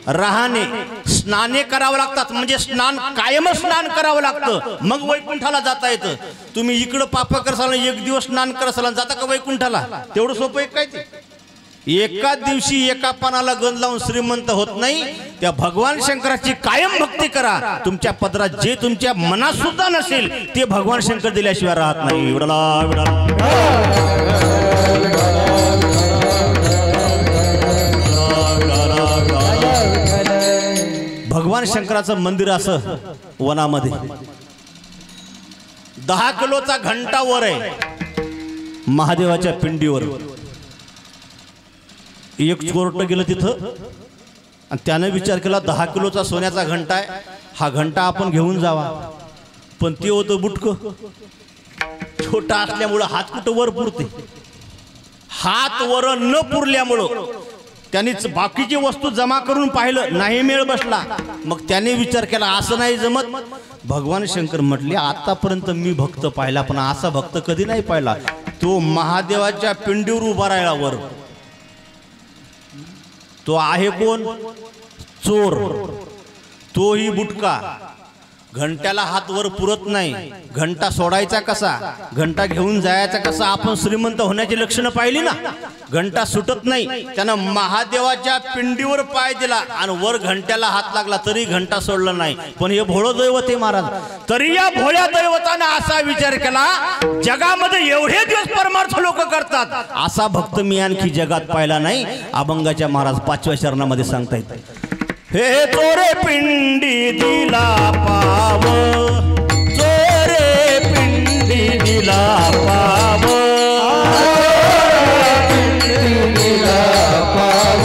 राहणे. स्नाने करावं लागतात, म्हणजे स्नान कायम स्नान करावं लागतं, मग वैकुंठाला जाता येतं. तुम्ही इकडं पाप करसाल, 1 दिवस स्नान करसाल, जाता का वैकुंठाला? तेवढं सोपं आहे काय ते? एका दिवशी एका पानाला गंध लावून श्रीमंत होत नाही. त्या भगवान शंकराची कायम भक्ती करा. तुमच्या पदरात जे तुमच्या मनात सुद्धा नसेल ते भगवान शंकर दिल्याशिवाय राहत नाही. भगवान शंकराचं मंदिर असं वनामध्ये 10 किलोचा घंटा वर आहे महादेवाच्या पिंडीवर. एक चोरटं गेलं तिथं आणि त्यानं विचार केला 10 किलोचा सोन्याचा घंटा आहे, हा घंटा आपण घेऊन जावा. पण ते होतं बुटकं, छोटा असल्यामुळं हात कुठं वर पुरते. हात वर न पुरल्यामुळं त्यांनीच बाकीची वस्तू जमा करून पाहिलं, नाही मेळ बसला. मग त्याने विचार केला असं नाही जमत. भगवान शंकर म्हटले आतापर्यंत मी भक्त पाहिला, पण असा भक्त कधी नाही पाहिला. तो महादेवाच्या पिंडीवर उभा राहिला वर. तो आहे कोण? चोर. तोही बुटका. घंट्याला हात वर पुरत नाही. घंटा सोडायचा कसा, घंटा घेऊन जायचा कसा. आपण श्रीमंत होण्याची लक्षणं पाहिली ना. घंटा सुटत नाही. त्यानं महादेवाच्या पिंडीवर पाय दिला आणि वर घंट्याला हात लागला तरी घंटा सोडला नाही. पण हे भोळं दैवत आहे महाराज. तरी या भोळ्या दैवतानं असा विचार केला, जगामध्ये एवढे दिवस परमार्थ लोक करतात, असा भक्त मी आणखी जगात पाहिला नाही. अभंगाच्या महाराज 5व्या चरणामध्ये सांगतायत, हे चोरे पिंडी दिला पाव, चोरे पिंडी दिला पाव, पिंडी दिला पाव,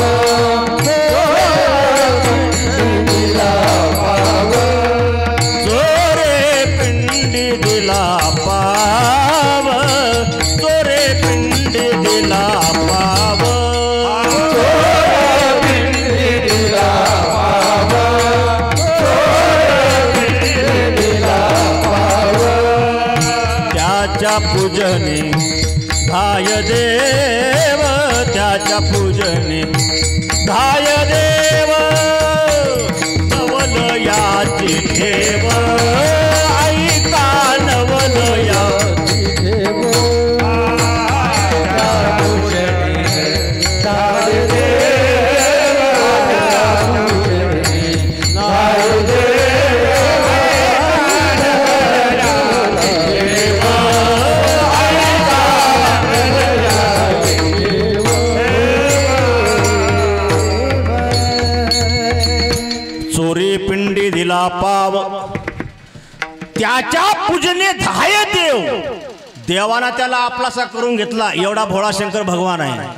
चोरे पिंडी दिला पाव, चोरे पिंडी दिला पाव, पूजने धाय देव, त्याच्या पूजने धाय देव, नवलयाची ठेव, ऐका नवलयाची ठेव, धाय देव, धाय देव, पिंडी दिला पाव, त्याच्या पूजने धाय देव. देवाना त्याला आपलासा करून घेतला. एवढा भोळा शंकर भगवान आहे.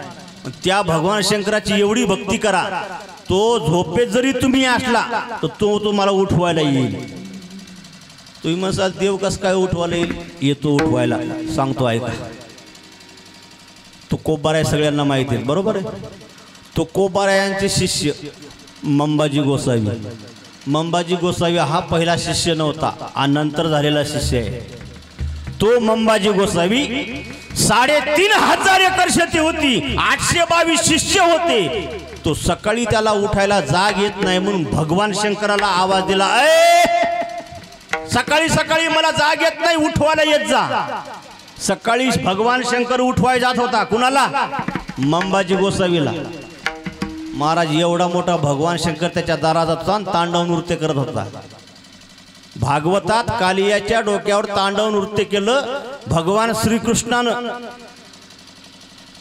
त्या भगवान शंकराची एवढी भक्ती करा, तो झोपेत जरी तुम्ही असला तर तो तुम्हाला उठवायला येईल. तुम्ही म्हणसाल देव कस काय उठवायला येईल? येतो उठवायला. सांगतो ऐका. तो कोबारा आहे, सगळ्यांना माहिती आहे, बरोबर आहे. तो कोबारा यांचे शिष्य मंबाजी गोसावी. मंबाजी गोसावी हा पहिला शिष्य नव्हता, हा नंतर झालेला शिष्य आहे. तो मंबाजी गोसावी 3500 एकर शेती होती, 822 शिष्य होते. तो सकाळी त्याला उठायला जाग येत नाही म्हणून भगवान शंकराला आवाज दिला, सकाळी सकाळी मला जाग येत नाही, उठवायला येत जा. सकाळी भगवान शंकर उठवाय जात होता. कुणाला? मंबाजी गोसावीला. महाराज एवढा मोठा भगवान शंकर त्याच्या दारात होता, तांडव नृत्य करत होता. भागवतात कालियाच्या डोक्यावर तांडव नृत्य केलं भगवान श्रीकृष्णानं,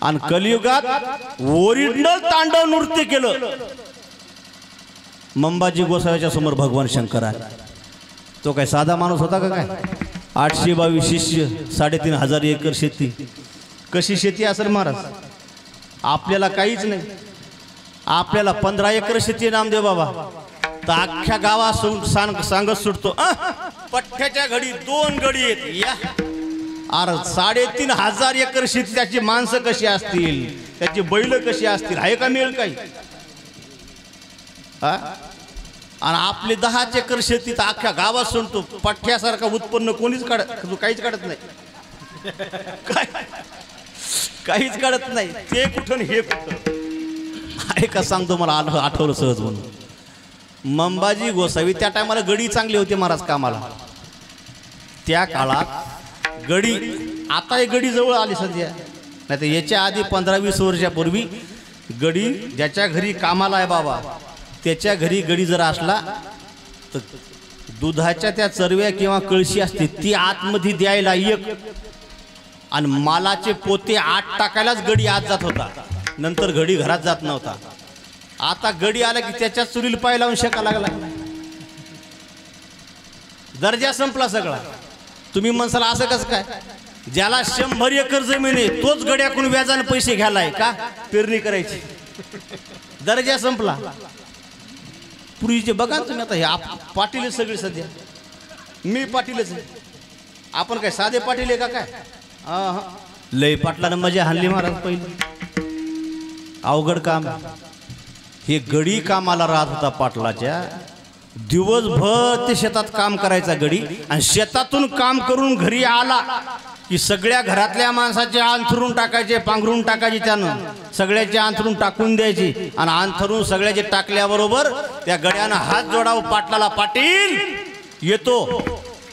आणि कलियुगात ओरिजिनल तांडव नृत्य केलं मंबाजी गोसाव्याच्या समोर भगवान शंकर आहे. तो काय साधा माणूस होता का काय? 822 शिष्य, 3500 एकर शेती. कशी शेती असेल महाराज? आपल्याला काहीच नाही. आपल्याला 15 एकर शेती नामदेव बाबा, तर अख्ख्या गावात सांगत सुटतो, पठ्ठ्याच्या घडी 2 गडी आहेत या. अरे 3500 एकर शेती, त्याची माणसं कशी असतील, त्याची बैल कशी असतील, आहे का मिळेल काही? आणि आपली 10 एकर शेती तर अख्ख्या गावात सुटतो. पठ्ठ्यासारखा उत्पन्न कोणीच काहीच काढत नाही. काहीच काढत नाही. ते कुठं हे कुठं आहे का सांगतो, मला आठवलं सहज म्हणून. मंबाजी गोसावी त्या टायमाला गडी चांगली होती महाराज कामाला. त्या काळात गडी, आता हे गडी जवळ आली सध्या, नाही तर याच्या आधी 15-20 वर्षापूर्वी गडी ज्याच्या घरी कामाला आहे बाबा, त्याच्या घरी गडी जर असला तर दुधाच्या त्या चरव्या किंवा कळशी असते ती आतमध्ये द्यायला एक, आणि मालाचे पोते आत टाकायलाच गडी आत जात होता. नंतर घडी घरात जात नव्हता. आता गडी आला की त्याच्या चुलीला पाय लावून शेका लागला. दर्जा संपला सगळा. तुम्ही म्हणसाल असं कसं काय? ज्याला 100 एकर जमीन आहे तोच गड्याकडून व्याजाने पैसे घ्यायलाय का पेरणी करायची? दर्जा संपला. पूर्वीचे बघा तुम्ही. आता हे पाटील सगळे सध्या, मी पाटीलच आहे. आपण काय साधे पाटील आहे का काय? लय पाटलानं मजा हाणली महाराज. पहिली अवघड काम. हे गडी कामाला राहत होता पाटलाच्या. दिवसभर ते शेतात काम करायचा गडी, आणि शेतातून काम करून घरी आला की सगळ्या घरातल्या माणसाचे अंथरून टाकायचे, पांघरून टाकायचे, त्यानं सगळ्याचे अंथरून टाकून द्यायचे. आणि अंथरून सगळ्याचे टाकल्याबरोबर त्या गड्यानं हात जोडावं पाटलाला. पाटील येतो,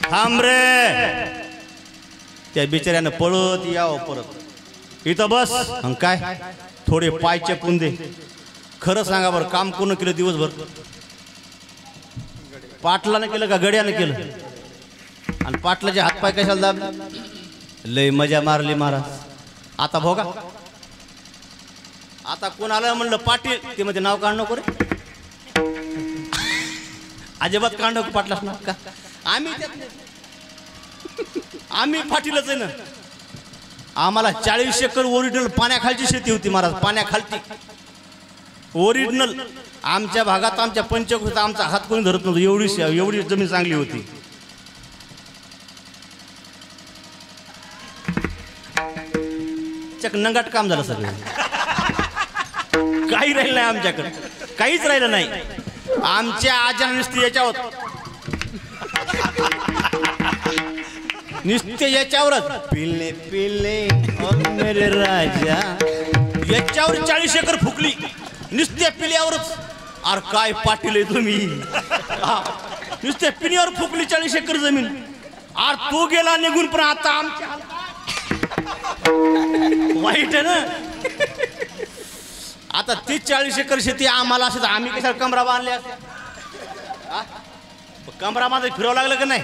थांब रे. त्या बिचाऱ्यानं पळत यावं परत, इथं बस. काय थोडे पाय चेपून दे. खरं सांगा बरं, काम कोण केलं दिवसभर? पाटलानं केलं का गड्यानं केलं? आणि पाटलाचे हातपाय कशाला दाबले? लय मजा मारली महाराज. आता भोगा. आता कोण आलं म्हणलं पाटील, ते मध्ये नाव काढ नको रे. अजिबात काढ नको पाटलाच नाव. का आम्ही पाटीलच आहे ना. आम्हाला 40 एकर ओरिजिनल पाण्याखालची शेती होती महाराज, पाण्याखालची ओरिजिनल. आमच्या भागात आमच्या पंचकृत आमचा हात कोणी धरत नव्हतं, एवढी जमीन चांगली होती. चक नंगाट काम झालं सगळं. काही राहिलं नाही आमच्याकडे, काहीच राहिलं नाही. आमच्या आजा नुसते याच्यावर, नुसते याच्यावरच पिल्ले पिल्ले मेरे राजा, याच्यावर 40 एकर फुकली नुसत्या पिल्यावरच. अरे काय पाटील आहे तुम्ही, नुसत्या पिण्यावर फुकली 40 एकर जमीन. अरे तू गेला निघून, पण आता आमच्या वाईट आहे ना. आता ती 40 एकर शेती आम्हाला असेल, आम्ही कशाला कमरा बांधल्या? कमरा माझं फिरावं लागलं का नाही?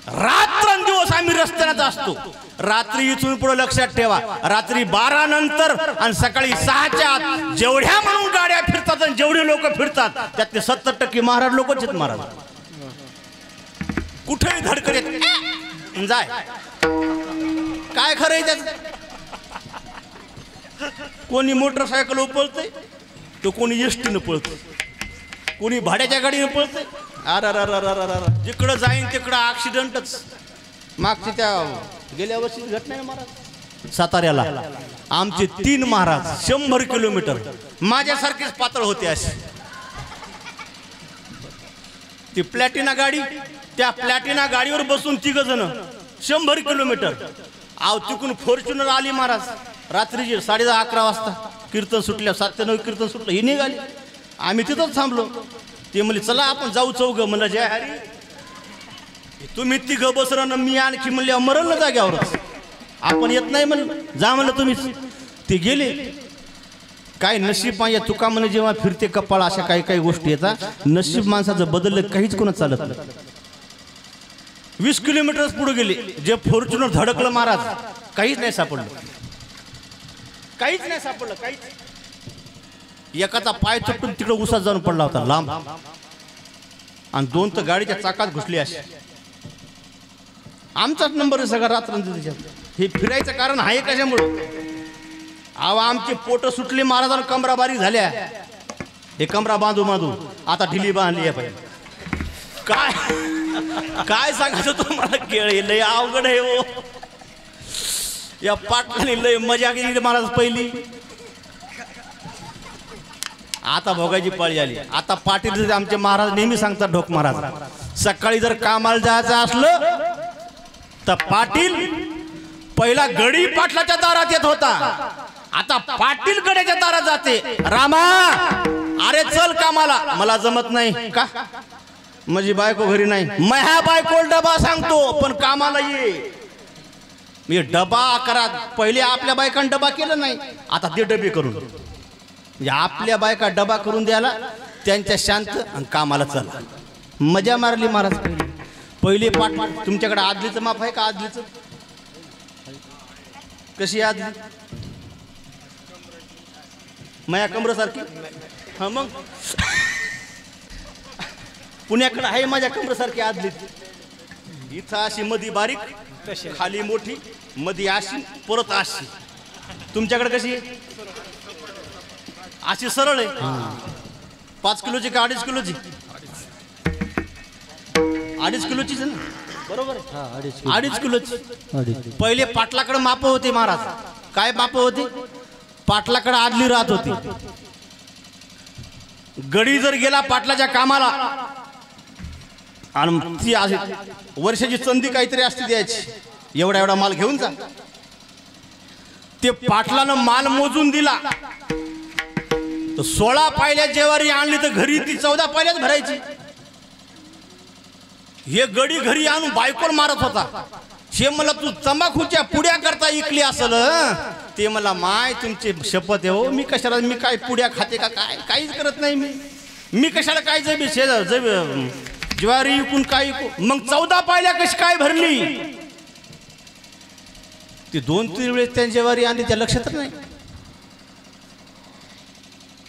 रात्रंदिवस आम्ही रस्त्यात असतो. रात्री इथून पुढे लक्षात ठेवा, रात्री 12 नंतर आणि सकाळी 6च्या आत जेवढ्या म्हणून गाड्या फिरतात आणि जेवढे लोक फिरतात त्यातले 70% महाराज लोकच आहेत. महाराज कुठेही धडकड येत जाय. काय खरं आहे त्याचं? कोणी मोटरसायकल पळतंय, तो कोणी एसटीनं पळतंय, कोणी भाड्याच्या गाडीनं पळतंय. अरे जिकडं जाईन तिकडं ॲक्सिडेंटच. मागची त्या गेल्या वर्षी घटना आहे महाराज साताऱ्याला. आमचे 3 महाराज 100 किलोमीटर माझ्यासारखेच पातळ होते असे. ती प्लॅटिना गाडी, त्या प्लॅटिना गाडीवर बसून 3 जण 100 किलोमीटर. आव तिकून फॉर्च्युनर आली महाराज रात्रीची 10:30-11 वाजता. कीर्तन सुटल्या, 7 ते 9 कीर्तन सुटलं, ही निघाली. आम्ही तिथंच थांबलो. ते म्हणले चला आपण जाऊ चौघ. म्हणलं जय हरी, तुम्ही 3 बसरं, मी आणखी म्हणले मरण ना जाग्यावरच, आपण येत नाही म्हणलं. जा म्हणलं तुम्हीच. ते गेले. काय नशीब माझ्या चुका म्हणे, जेव्हा फिरते कपाळ अशा काही काही गोष्टी येतात. नशीब माणसाचं बदललं, काहीच कोणा चालत नाही. 20 किलोमीटर पुढे गेले. जे फॉर्च्युनर धडकलं महाराज, काहीच नाही सापडलं, काहीच नाही सापडलं, काहीच. एकाचा पाय चटून तिकडे उसात जाऊन पडला होता लांब, आणि 2 तर गाडीच्या चाकात घुसली अशी. आमचाच नंबर आहे सगळा रात्र. हे फिरायचं कारण आहे कशामुळं? अहो आमची पोट सुटली महाराजांना, कमरा बारीक झाल्या. हे कमरा बांधू बांधू आता ढिली बांधली आहे पाहिजे. काय सांगायचं तुम्हाला, केळ लय अवघड आहे हो. या पाटलाने लय मजा केली महाराज पहिली. आता भोगायची पाळी आली. आता पाटील आमचे महाराज नेहमी सांगतात, ढोक महाराज, सकाळी जर कामाला जायचं असलं तर पाटील पहिला गडी पाटलाच्या दारात येत होता. आता पाटील गड्याच्या दारात जाते. रामा अरे चल कामाला. मला जमत नाही. का? माझी बायको घरी नाही. माझ्या बायकोला डबा सांगतो, पण कामाला ये. मी डबा करा. पहिले आपल्या बायकांनी डबा केलं नाही, आता ते डबे करून, म्हणजे आपल्या बायका डबा करून द्यायला त्यांच्या शांत आणि कामाला चला. मजा मारली महाराज पहिले. पाठ तुमच्याकडे आदलीचं माप आहे का? आदलीचं कशी आदली? माया कमरेसारखी. हा मग पुण्याकडे आहे माझ्या कमरेसारखी आदली. इथं अशी मधी बारीक, खाली मोठी, मधी अशी, परत अशी. तुमच्याकडे कशी आहे? अशी सरळ आहे. 5 किलोची का 2.5 किलोची? 2.5 किलोचीच आहे ना, बरोबर आहे. 2.5 किलोची. पहिले पाटलाकडे माप होते महाराज. काय माप होते? पाटलाकडे आदली राहत होती. गडी जर गेला पाटलाच्या कामाला आणि ती वर्षाची संधी काहीतरी असते द्यायची, एवढा एवढा माल घेऊन जा. ते पाटलानं माल मोजून दिला तर 16 पायल्या जेवारी आणली तर घरी ती 14 पायल्याच भरायची. हे गडी घरी आणून बायकोल मारत होता. हे मला तू तंबाखूच्या पुड्या करता इकली असल. ते मला माय तुमची शपथ आहे हो, मी कशाला, मी काय पुड्या खाते का काय, काहीच करत नाही मी कशाला काय ज्वारी विकून काय विकू. मग 14 पायल्या कशी काय भरली. ती 2-3 वेळेस त्यांच्या ज्वारी आणली, त्या लक्षातच नाही.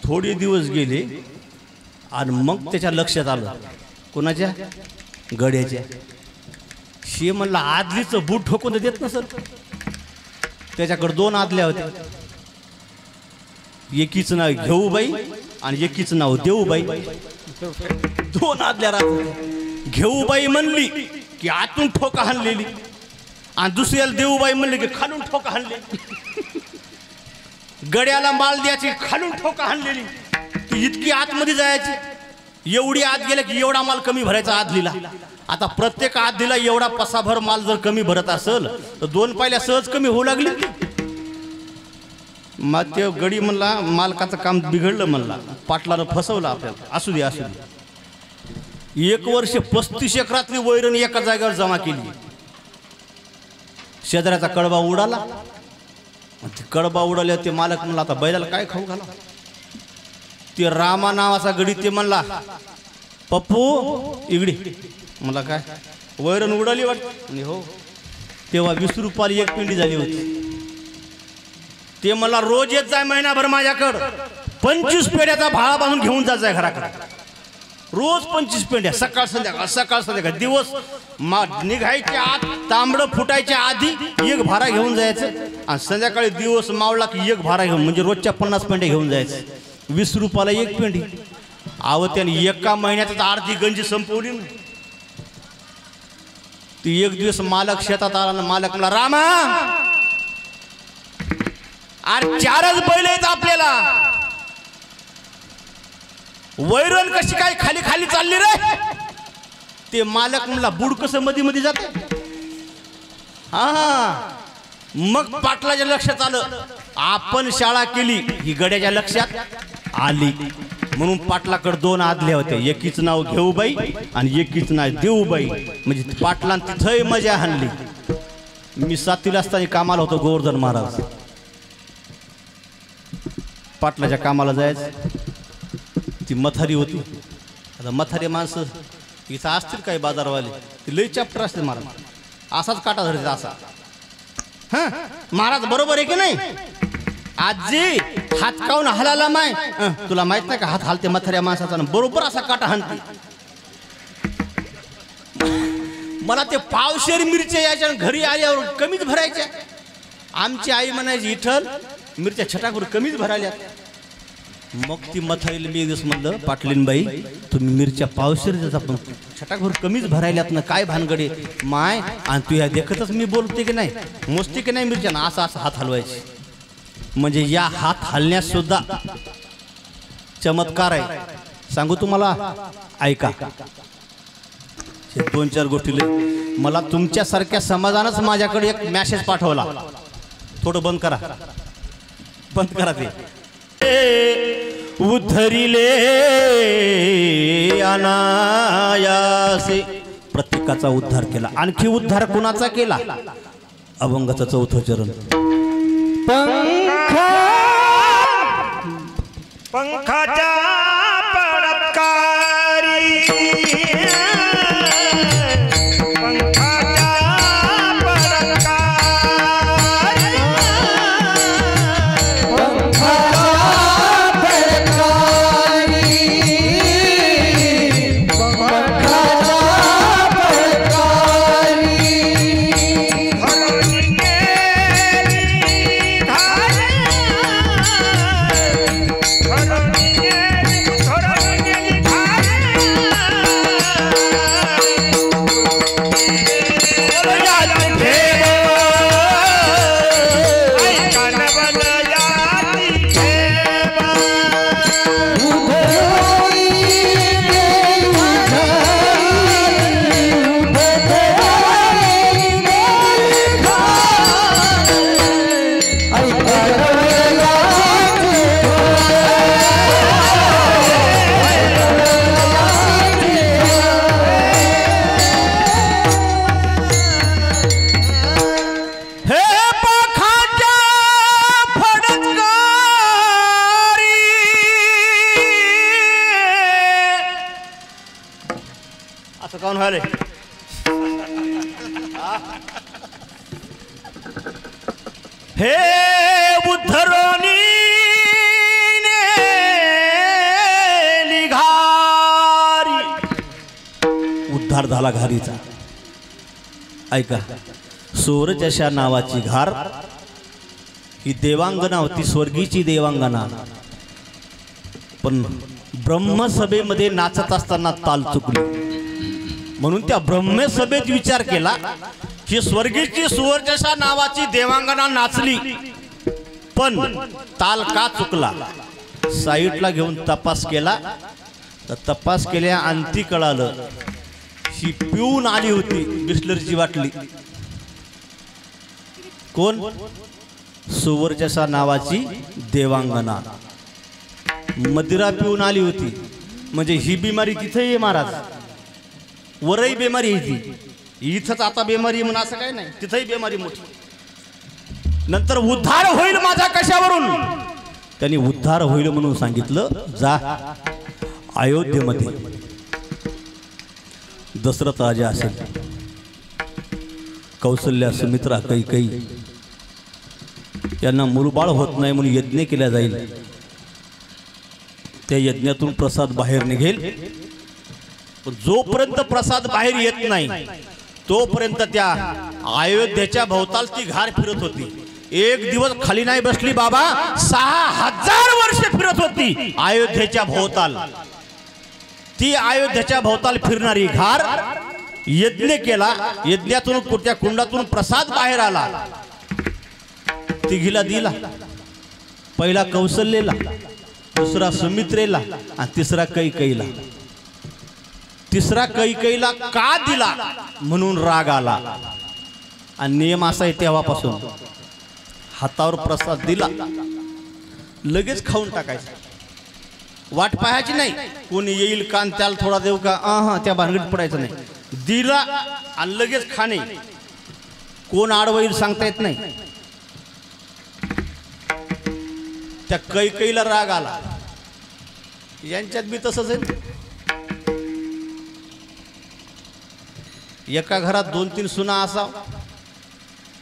थोडे दिवस गेले आणि मग त्याच्या लक्षात आलं. कोणाच्या? गड्याच्या. शे म्हणला आदलीचं बूट ठोकून देत नसल. त्याच्याकडे 2 आदल्या होत्या. एकीचं नाव घेऊबाई आणि एकीचं नाव देऊबाई. 2 आदल्या राहत. घेऊबाई म्हणली की आतून ठोका हाणलेली आणि दुसऱ्याला देऊबाई म्हणली की खालून ठोका हाणलेली. गड्याला माल द्यायची, खालून ठोका हाणलेली. ती इतकी आतमध्ये जायची, एवढी आत गेल्या की एवढा माल कमी भरायचा आदलीला. आता प्रत्येक आदलीला एवढा पसाभर माल जर कमी भरत असेल तर 2 पायल्या सहज कमी होऊ लागली. मग ते गडी म्हणला मालकाचं काम बिघडलं म्हणला, पाटलानं फसवलं आपल्याला. असू दे असू दे. 1 वर्ष 35 एकरातली वैरण एका जागेवर जमा केली. शेजाऱ्याचा कडबा उडाला. ते कडबा उडाले ते मालक म्हणला आता बैलाला काय खाऊ घाला. ते रामा नावाचा गडी ते म्हणला पप्पू इगडी. मला काय वैरण उडाली वाटत हो. तेव्हा 20 रुपयाला 1 पिंडी झाली होती. ते मला रोज येत जाय महिनाभर माझ्याकडं 25 पेढ्याचा भाळा बांधून घेऊन जायचा घराकडे. रोज 25 पेंड्या, सकाळ संध्याकाळ दिवस निघायच्या आत तांबडं फुटायच्या आधी 1 भारा घेऊन जायचं आणि संध्याकाळी दिवस मावळला की 1 भारा घेऊन, म्हणजे रोजच्या 50 पेंड्या घेऊन जायचं. 20 रुपयाला 1 पेंडी. आव त्याने एका महिन्यात अर्धी गंजी संपवली ना. ती एक दिवस मालक शेतात आला ना. मालक म्हणला रामा अरे 4च बैल आहेत आपल्याला, वैरण कशी काय खाली खाली चालली रे. ते मालक म्हणला बुड कसं मध्ये मध्ये जाते. हा मग पाटलाच्या लक्षात आलं आपण शाळा केली ही गड्याच्या लक्षात आली. म्हणून पाटलाकडे 2 आदल्या होत्या. एकीचं नाव घेऊबाई आणि एकीचं नाव देऊबाई. म्हणजे पाटलान तिथंही मजा हाणली. मी 7वीला असताना कामाला होतो गोवर्धन महाराज. पाटलाच्या कामाला जायचं. ती मथारी होती. आता मथारी माणसं इथं असतील काही बाजारवाले, ती लई चॅप्टर असते महाराज. असाच काटा धरायचा असा. हा महाराज बरोबर आहे की नाही. आजी हात काऊन हलाला माय. तुला माहित नाही का हात हालते म्हाताऱ्या माणसाचा. बरोबर असा काटा हाणते. मला ते पावशेर मिरच्या यायच्या घरी आल्यावर कमीच भरायच्या. आमची आई म्हणायची इठल मिरच्या छटाकवर कमीच भरायल्या. मग ती म्हातारीला मी दिवस म्हणलं पाटलीनबाई तुम्ही मिरच्या पावशेर देता पण छटाकवर कमीच भरायल्यात ना, काय भानगडे माय. आणि तू या देखतच मी बोलते की नाही, मोजते की नाही मिरच्या ना. असा असा हात हलवायचे. म्हणजे या हात हलण्यात सुद्धा चमत्कार आहे. सांगू तुम्हाला ऐका. 2-4 गोष्टी. मला तुमच्यासारख्या समाजानंच माझ्याकडे एक मेसेज पाठवला. थोडं बंद करा ते. उद्धरिले अनायासे प्रत्येकाचा उद्धार केला. आणखी उद्धार कुणाचा केला. अभंगाचं 4थं चरण. पंखाच्या पडकारी हा हे उद्धरोनी नेली घारी, उद्धार झाला घारीचा. ऐका, सूरजशा नावाची घार ही देवांगना होती, स्वर्गीची देवांगना. पण ब्रह्मसभेमध्ये नाचत असताना ताल चुकली, म्हणून त्या ब्रह्मसभेत विचार केला की स्वर्गीची सूरजशा नावाची देवांगना नाचली, पण ताल का चुकला. साईटला घेऊन तपास केला, तर तपास केल्या अंती कळालं ही पिऊन आली होती बिस्लरीची बाटली. कोण? सूरजशा नावाची देवांगना मदिरा पिऊन आली होती. म्हणजे ही बिमारी तिथेही आहे महाराज, वरही बिमारी आहे ती, इथंच आता बिमारी म्हणून असं काय नाही, तिथेही बिमारी मोठी. नंतर उद्धार होईल माझा कशावरून, त्यांनी उद्धार होईल म्हणून सांगितलं. जा अयोध्येमध्ये दशरथ राजा असेल, कौशल्या, सुमित्रा, कैकेयी यांना मूलबाळ होत नाही म्हणून यज्ञ केला जाईल. त्या यज्ञातून प्रसाद बाहेर निघेल, पण जोपर्यंत प्रसाद बाहेर येत नाही तोपर्यंत त्या अयोध्येच्या भोवताल ती घार फिरत होती. एक दिवस खाली नाही बसली बाबा, 6000 वर्ष फिरत होती अयोध्येच्या भोवताल. ती अयोध्येच्या भोवताल फिरणारी घार यज्ञ केला, यज्ञातून त्या कुंडातून प्रसाद बाहेर आला, तिघीला दिला. पहिला कौशल्येला, दुसरा सुमित्रेला आणि तिसरा कैकेयीला. तिसरा कैकेयीला का दिला म्हणून राग आला. आणि नियम असा आहे तेव्हापासून, हातावर प्रसाद दिला लगेच खाऊन टाकायचा, वाट पाहायची नाही. कोणी येईल का त्याला थोडा देऊ का, त्या भानगडीत पडायचं नाही. दिला आणि लगेच खाणे, कोण आडवईल सांगता येत नाही. त्या कैकेयीला राग आला. यांच्यात बी तसंच आहे. एका घरात 2-3 सुना असाव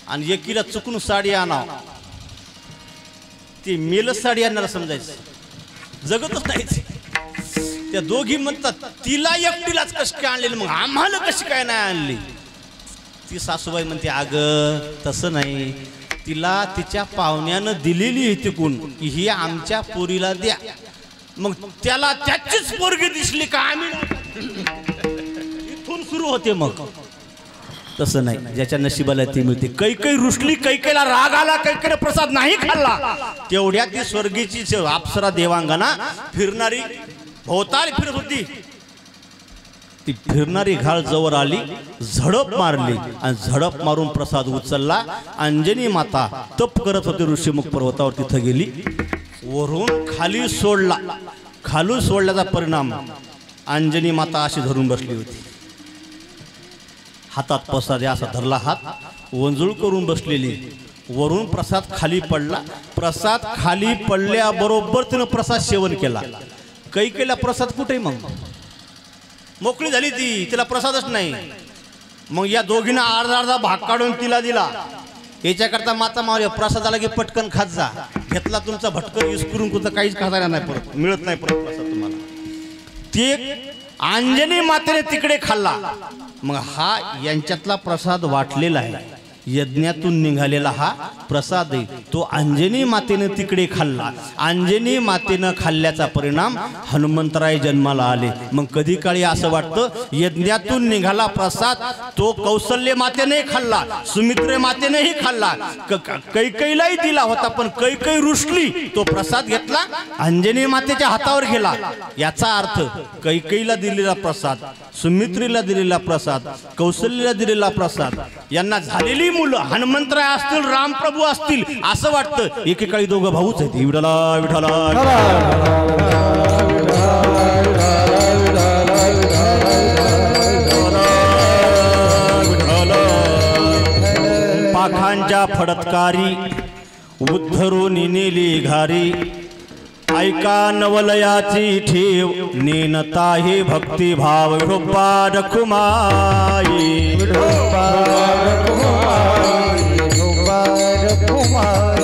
आणि एकीला चुकून साडी आणाव, ती मेलच साडी आणणार समजायचं, जगतच नाही. त्या दोघी म्हणतात तिला एकटीलाच कशी काय आणलेली, मग आम्हाला कशी काय नाही आणली. ती सासूबाई म्हणते अगं तसं नाही, तिला तिच्या पाहुण्यानं दिलेली होती कोण की ही आमच्या पोरीला द्या, मग त्याला त्याचीच पोरगी दिसली का आम्ही, इथून सुरू होते. मग तसं नाही, ज्याच्या नशिबाला ती मिळते. कैकेयी रुसली, कैकेयीला राग आला, कैकेयीने प्रसाद नाही खाल्ला. तेवढ्या ती स्वर्गीची अप्सरा देवांगना फिरणारी भोवताल फिरत होती. ती फिरणारी घाल जवळ आली, झडप मारली आणि झडप मारून प्रसाद उचलला. अंजनी माता तप करत होती ऋषीमुख पर्वतावर, तिथं गेली, वरून खाली सोडला. खालून सोडल्याचा परिणाम अंजनी माता अशी धरून बसली होती. हातात प्रसाद असा धरला, हात वंजुळ करून बसलेली. वरून प्रसाद खाली पडला. प्रसाद खाली पडल्याबरोबर तिनं प्रसाद सेवन केला. कैकेयीला प्रसाद कुठे, मग मोकळी झाली ती, तिला प्रसादच नाही. मग या दोघींना अर्धा भाग काढून तिला दिला. याच्याकरता माता मावल्या प्रसादाला की पटकन खात जा, घेतला तुमचा भटकन इसकरून कुठं काहीच खाता नाही, परत मिळत नाही परत प्रसाद तुम्हाला. ते अंजनी मातेने तिकडे खाल्ला. मग हा यांच्यातला प्रसाद वाटलेला आहे, यज्ञातून निघालेला हा प्रसाद आहे, तो अंजनी मातेने तिकडे खाल्ला. अंजनी मातेनं खाल्ल्याचा परिणाम हनुमंतराय जन्माला आले. मग कधी काळी असं वाटतं यज्ञातून निघाला प्रसाद तो कौशल्य मातेने खाल्ला, सुमित्रे मातेनेही खाल्ला, कैकेयीलाही दिला होता, पण कैकेयी रुसली, तो प्रसाद घेतला अंजनी मातेच्या हातावर गेला. याचा अर्थ कैकेयीला दिलेला प्रसाद, सुमित्रेला दिलेला प्रसाद, कौशल्याला दिलेला प्रसाद, यांना झालेली मुलं हनुमंतराय असतील, रामप्रभू असतील, असं वाटतं एकेकाळी दोघं भाऊच आहेत. विठला विठला पाखांच्या फडतकारी उद्धरून नेली घारी. ऐका नवलयाची ठेव नेनता हे भक्तिभाव. विठोबा रखुमाई, विठोबा रखुमाई, विठोबा रखुमाई.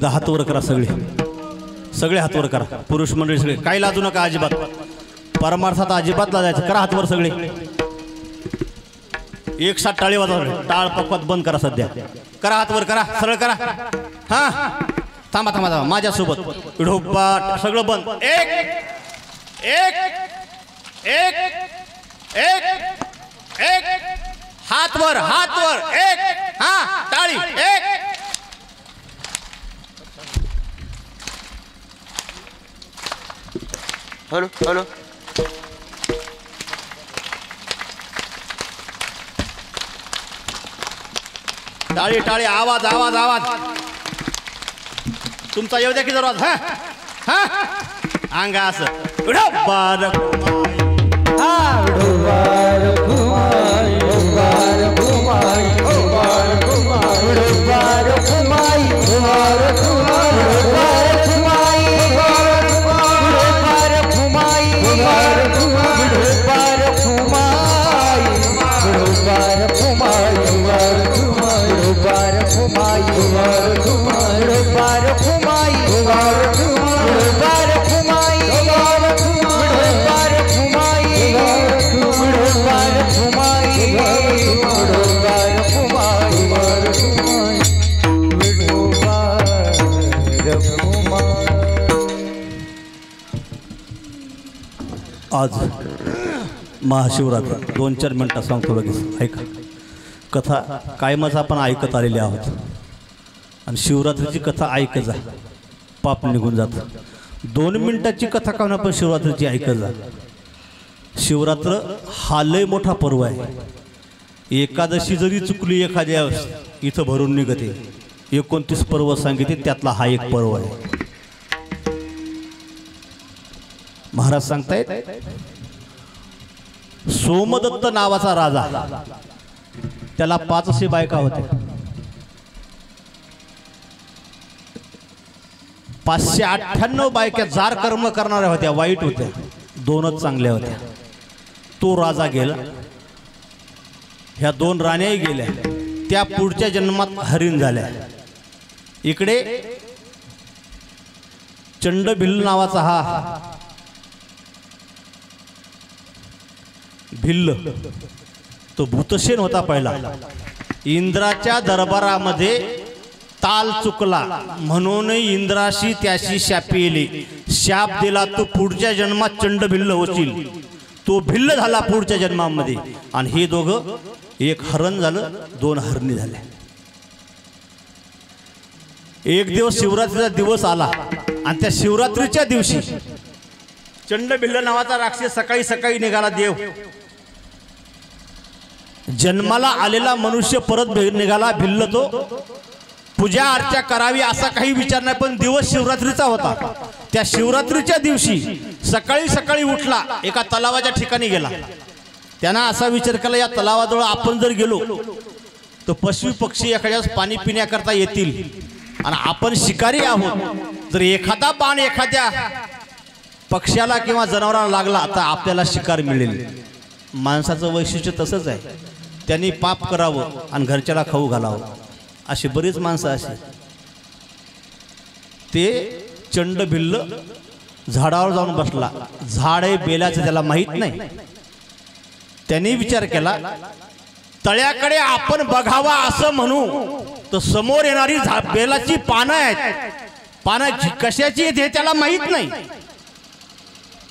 एकदा हात वर करा सगळे, सगळे हात वर करा, पुरुष मंडळी सगळे, काही लाजू नका अजिबात, परमार्थात अजिबात लाजायचं, करा हात वर सगळे, एक साथ टाळी वाजवा, टाळ पकवात बंद करा सध्या, करा हात वर करा, सरळ करा, हा थांबा थांबा थांबा माझ्यासोबत, विठोबा सगळं बंद, एक एक एक एक एक हात वर एक, हा टाळी, एक हॅलो हॅलो टाळी टाळी, आवाज आवाज आवाज तुमचा येऊ द्या की जरा, हा हा अंगा असं विठोबार आज महाशिवरात्र 2-4 मिनटं सांगतो लगेच ऐका. कथा कायमच आपण ऐकत आलेले आहोत आणि शिवरात्रीची कथा ऐकत जा, पाप निघून जातं. 2 मिनिटाची कथा का आपण शिवरात्रीची ऐकत जा. शिवरात्र हा लय मोठा पर्व आहे. एकादशी जरी चुकली एखाद्या इथं भरून निघते. 29 पर्व सांगितले त्यातला हा एक पर्व आहे. महाराज सांगतायत सोमदत्त नावाचा राजा, त्याला 5 बायका होत्या. 598 बायका जार कर्म करणाऱ्या होत्या, वाईट होत्या, 2च चांगल्या होत्या. तो राजा गेला, ह्या 2 राण्याही गेल्या, त्या पुढच्या जन्मात हरिण झाल्या. इकडे चंडभिल्ल नावाचा हा भिल्ल, तो भूतसेन होता पहिला. इंद्राच्या दरबारामध्ये ताल चुकला म्हणून इंद्राशी त्याशी शापी येली. शाप दिला तो पुढच्या जन्मात चंडभिल्ल होशील. तो भिल्ल झाला पुढच्या जन्मामध्ये. आणि हे दोघं, एक हरण झालं, 2 हरणी झाल्या. एक दिवस शिवरात्रीचा दिवस आला आणि त्या शिवरात्रीच्या दिवशी चंडभिल्ल नावाचा राक्षस सकाळी सकाळी निघाला. देव जन्माला आलेला मनुष्य परत निघाला. भिल्ल तो पूजा अर्चा करावी असा काही विचार नाही, पण दिवस शिवरात्रीचा होता. त्या शिवरात्रीच्या दिवशी सकाळी सकाळी उठला, एका तलावाच्या ठिकाणी गेला. त्यानं असा विचार केला, या तलावाजवळ आपण जर गेलो तर पशु पक्षी एखाद्यास पाणी पिण्याकरता येतील आणि आपण शिकारी आहोत. जर एखादा बाण एखाद्या पक्ष्याला किंवा जनावराला लागला तर आपल्याला शिकार मिळेल. माणसाचं वैशिष्ट्य तसंच आहे, त्यांनी पाप करावं आणि घरच्याला खाऊ घालावं. अशी बरीच माणसं अशी. ते चंडभिल्ल झाडावर जाऊन बसला. झाड आहे बेलाचं, त्याला माहीत नाही. त्यांनी विचार केला, तळ्याकडे आपण बघावा असं म्हणू तर समोर येणारी बेलाची पानं आहेत. पानं कशाची आहेत हे त्याला माहीत नाही.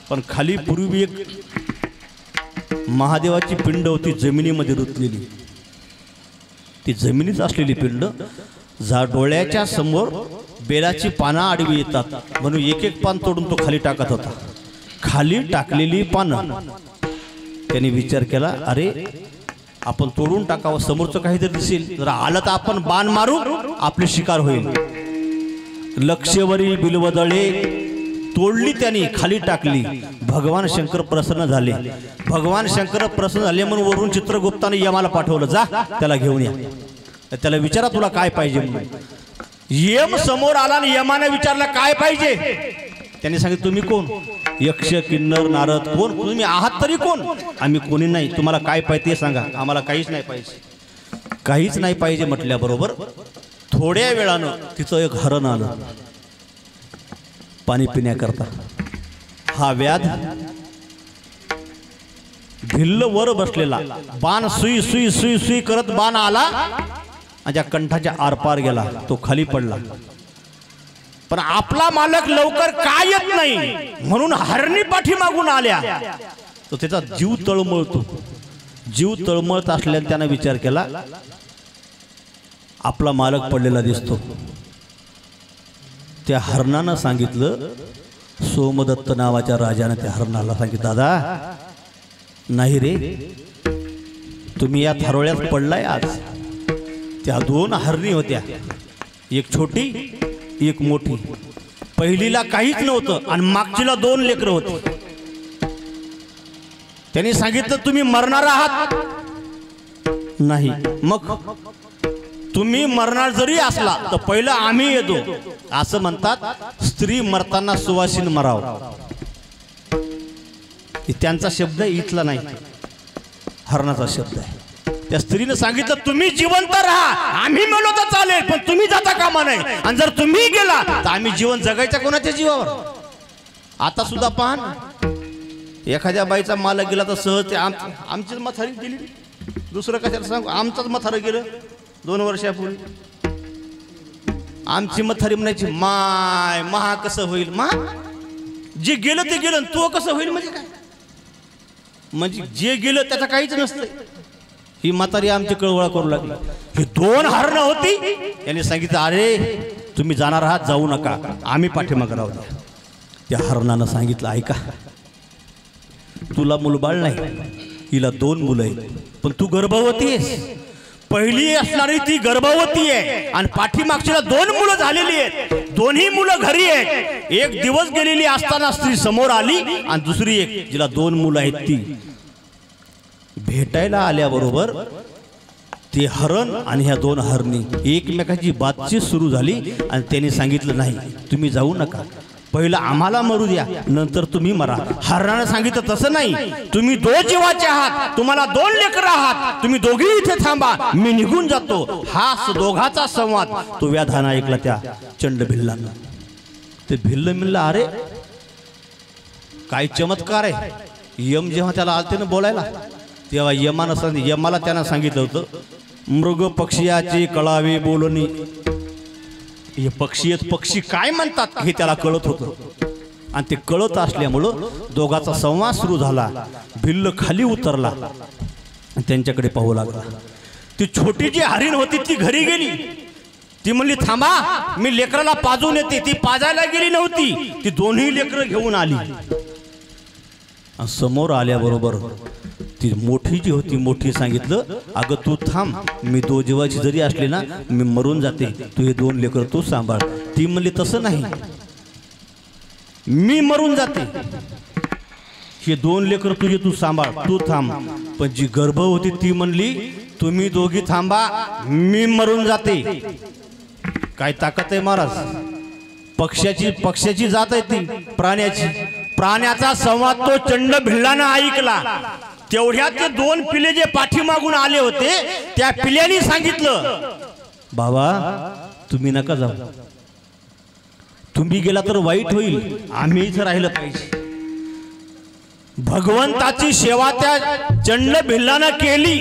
पण खाली पूर्वी एक महादेवाची पिंड होती, जमिनीमध्ये रुतलेली. ती जमिनीत असलेली पिंड डोळ्याच्या समोर बेलाची पानं आडवी येतात म्हणून एक एक पान तोडून तो खाली टाकत होता. खाली टाकलेली पानं त्यांनी विचार केला, अरे आपण तोडून टाकावं, समोरचं काहीतरी दिसेल, जर आलं तर आपण बाण मारू, आपली शिकार होईल. लक्षवरी बिलवदळे तोडली, त्यांनी खाली टाकली. भगवान शंकर प्रसन्न झाले. भगवान शंकर प्रसन्न झाले म्हणून वरून चित्रगुप्ताने यमाला पाठवलं, जा त्याला घेऊन या. त्याला विचारा तुला काय पाहिजे म्हणून. यम समोर आला आणि यमाने विचारलं काय पाहिजे. त्यांनी सांगितलं तुम्ही कोण. यक्ष किन्नर नारद कोण, तुम्ही आहात तरी कोण. आम्ही कोणी नाही, तुम्हाला काय पाहिजे ते सांगा. आम्हाला काहीच नाही पाहिजे. काहीच नाही पाहिजे म्हटल्याबरोबर थोड्या वेळानं तिचं एक हरण आलं पाणी पिण्याकरता. हा व्याध भिल्ल वर बसलेला, बाण सुई सुई सुई सुई करत बाण आला, माझ्या कंठाच्या आरपार गेला, तो खाली पडला. पण आपला मालक लवकर का येत नाही म्हणून हरणी पाठीमागून आल्या. तो त्याचा जीव तळमळतो. जीव तळमळत असल्याने त्यानं विचार केला, आपला मालक पडलेला दिसतो. त्या हरणानं सांगितलं, सोमदत्त नावाच्या राजाने त्या हरणाला सांगितलं, दादा नाही रे, तुम्ही या थारोळ्यात पडलाय आज. त्या दोन हरणी होत्या, एक छोटी एक मोठी. पहिलीला काहीच नव्हतं आणि मागचीला 2 लेकरं होती. त्यांनी सांगितलं, तुम्ही मरणार आहात. नाही, मग तुम्ही मरणार जरी असला तर पहिलं आम्ही येतो. असं म्हणतात, स्त्री मरताना सुवासीन मराव. त्यांचा शब्द इथला नाही, हरणाचा शब्द आहे. त्या स्त्रीने सांगितलं, तुम्ही जिवंत राहा, आम्ही म्हणलो तर चालेल, पण तुम्ही जाता कामा नाही. आणि जर तुम्ही गेला तर आम्ही जीवन जगायच्या कोणाच्या जीवावर. आता सुद्धा पहा, एखाद्या बाईचा मालक गेला तर सहज ते आमचीच मथारी गेली. दुसरं कशाला सांगू, आमचंच मथारं गेलं 2 वर्षापूर्वी. आमची मथारी म्हणायची, माय महा कसं होईल. मा जे गेलं ते गेलं, तो कसं होईल म्हणजे काय. म्हणजे जे गेलं त्याचं काहीच नसतं. ही म्हातारी आमची कळवळा करू लागली. ही 2 हरणं होती. यांनी सांगितलं, अरे तुम्ही जाणार आहात, जाऊ नका, आम्ही पाठीमागे राहू द्या. त्या हरणानं सांगितलं, ऐका, तुला मुलबाळ नाही, हिला 2 मुलं आहेत, पण तू गर्भवती आहेस. पहिली असणारी ती गर्भवती आहे आणि पाठीमागच्याला 2 मुलं झालेली आहेत. दोन्ही मुलं घरी आहेत. एक दिवस गेलेली असताना स्त्री समोर आली आणि दुसरी एक जिला 2 मुलं आहेत ती भेटायला आल्याबरोबर ते हरण आणि ह्या 2 हरणी एकमेकाची बातचीत सुरू झाली. आणि त्यांनी सांगितलं, नाही तुम्ही जाऊ नका, पहिलं आम्हाला मरू द्या, नंतर तुम्ही मरा. हरणानं सांगितलं, तसं नाही, तुम्ही 2 जीवाचे आहात, तुम्हाला 2 लेकरं आहात, तुम्ही दोघी इथे थांबा, मी निघून जातो. हा दोघाचा संवाद तो व्याधानं ऐकला त्या चंड भिल्लानं. ते भिल्ल मिल्ला, अरे काय चमत्कार आहे. यम जेव्हा त्याला आलते ना बोलायला, तेव्हा यमाला त्यानं सांगितलं होतं, मृग पक्षियाची कळावी बोलणी. हे पक्षी आहेत, पक्षी काय म्हणतात हे त्याला कळत होतं. आणि ते कळत असल्यामुळं दोघाचा संवाद सुरू झाला. भिल्ल खाली उतरला, त्यांच्याकडे पाहू लागला. ती छोटी जी हरीण होती ती घरी गेली. ती म्हणली, थांबा, मी लेकराला पाजून येते. ती पाजायला गेली नव्हती, ती 2ही लेकरं घेऊन आली. समोर आल्याबरोबर ती मोठी जी होती, मोठी सांगितलं, अगं तू थांब, मी 2 जीवाची जरी असली ना, मी मरून जाते, तू हे 2 लेकर तू सांभाळ. ती म्हणली, तसं नाही, मी मरून जाते, हे 2 लेकर तुझे तू सांभाळ, तू थांब. पण जी गर्भ होती ती म्हणली, तुम्ही दोघी थांबा, मी मरून जाते. काय ताकद आहे महाराज. पक्ष्याची जात आहे ती प्राण्याचा संवाद तो चंड भिल्लानं ऐकला. तेवढ्यात ते 2 पिले जे पाठीमागून आले होते, त्या पिल्याने सांगितलं, बाबा तुम्ही नका जाऊ, तुम्ही गेला तर वाईट होईल, आम्ही इथं राहिलं पाहिजे. भगवंताची सेवा त्या चंड भिल्लानं केली.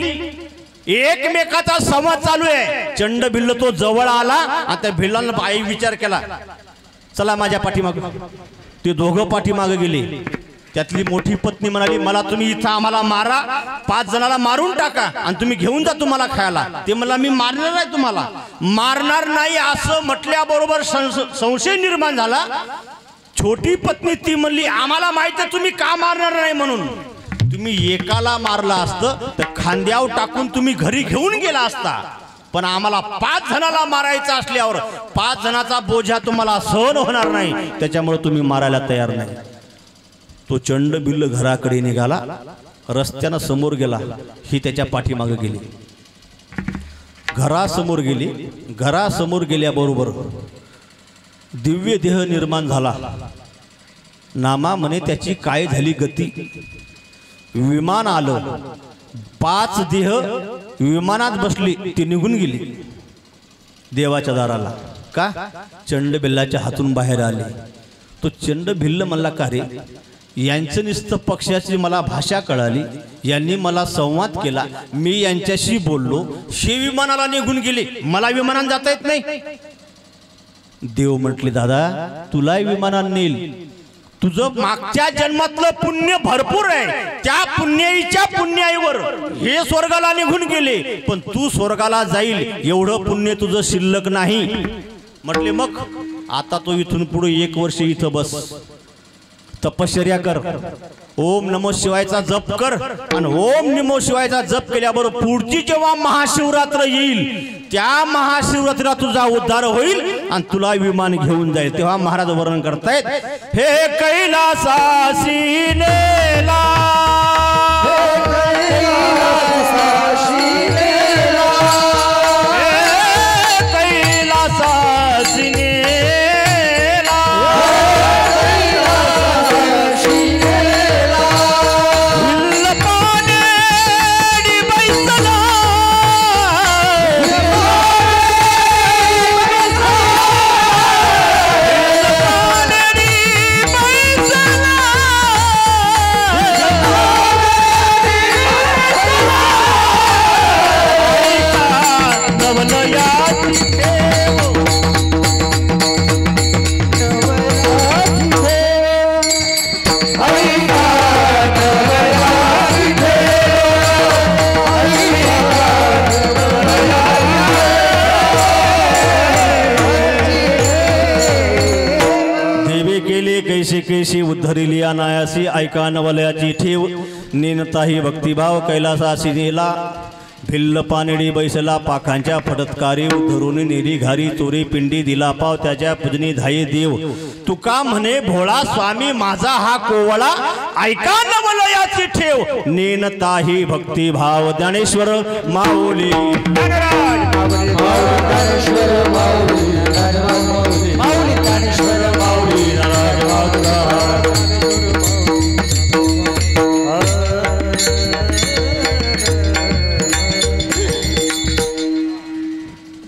एकमेकाचा संवाद चालू आहे. चंड भिल्ल तो जवळ आला आणि त्या भिल्लानं आई विचार केला, चला माझ्या पाठीमागे. ते दोघं पाठीमागे गेले. त्यातली मोठी पत्नी म्हणाली, मला तुम्ही इथं आम्हाला मारा, 5 जणाला मारून टाका आणि तुम्ही घेऊन जा तुम्हाला खायला. ते मला, मी मारणार नाही, तुम्हाला मारणार नाही असं म्हटल्याबरोबर संशय निर्माण झाला. छोटी पत्नी ती म्हणली, आम्हाला माहिती आहे तुम्ही का मारणार नाही म्हणून. तुम्ही एकाला मारला असतं तर खांद्यावर टाकून तुम्ही घरी घेऊन गेला असता, पण आम्हाला 5 जणाला मारायचं असल्यावर 5 जणाचा बोजा तुम्हाला सहन होणार नाही, त्याच्यामुळे तुम्ही मारायला तयार नाही. तो चंड भिल्ल घराकडे निघाला. रस्त्यानं समोर गेला, ही त्याच्या पाठीमागे गेली. घरासमोर गेली. घरासमोर गेल्याबरोबर दिव्य देह निर्माण झाला. नामा म्हणे त्याची काय झाली गती. विमान आलं, 5 देह विमानात बसली, ती निघून गेली. देवाच्या दाराला का चंडबिल्लाच्या हातून बाहेर आले. तो चंडभिल्ल म्हणला का रे, यांचं नुसतं पक्षाची मला भाषा कळाली, यांनी मला संवाद केला, मी यांच्याशी बोललो, शे विमानाला निघून गेले, मला विमानाने जाता येत नाही. देव म्हटले दादा तुला विमानाने नेईल, तुझं मागच्या जन्मातलं पुण्य भरपूर आहे, त्या पुण्याईच्या पुण्याईवर हे स्वर्गाला निघून गेले, पण तू स्वर्गाला जाईल एवढं पुण्य तुझं शिल्लक नाही. म्हटले मग आता तो इथून पुढे 1 वर्ष इथं बस, तपश्चर्या कर, ओम नमो शिवायचा जप कर, आणि ओम नमो शिवायचा जप केल्याबरोबर पुढची जेव्हा महाशिवरात्र येईल त्या महाशिवरात्रीला तुझा उद्धार होईल आणि तुला विमान घेऊन जाईल. तेव्हा महाराज वर्णन करतायत, हे कैलासासी नेला, कैलासासी नेला, कैसे कैसे उद्धरिली अनायासी, ऐका नवलयाची ठेव, नेनताही भक्तिभाव कैलासासी नेला, भिल्ल पानेडी बैसला, पाखांच्या फटतकारी, धरून नेरी घारी, चोरी पिंडी दिला पाव, त्याच्या पूजनी धाये देव, तुका म्हणे भोळा स्वामी माझा हा कोवळा, ऐका नवलयाची ठेव, नेनताही भक्तिभाव. ज्ञानेश्वर माऊली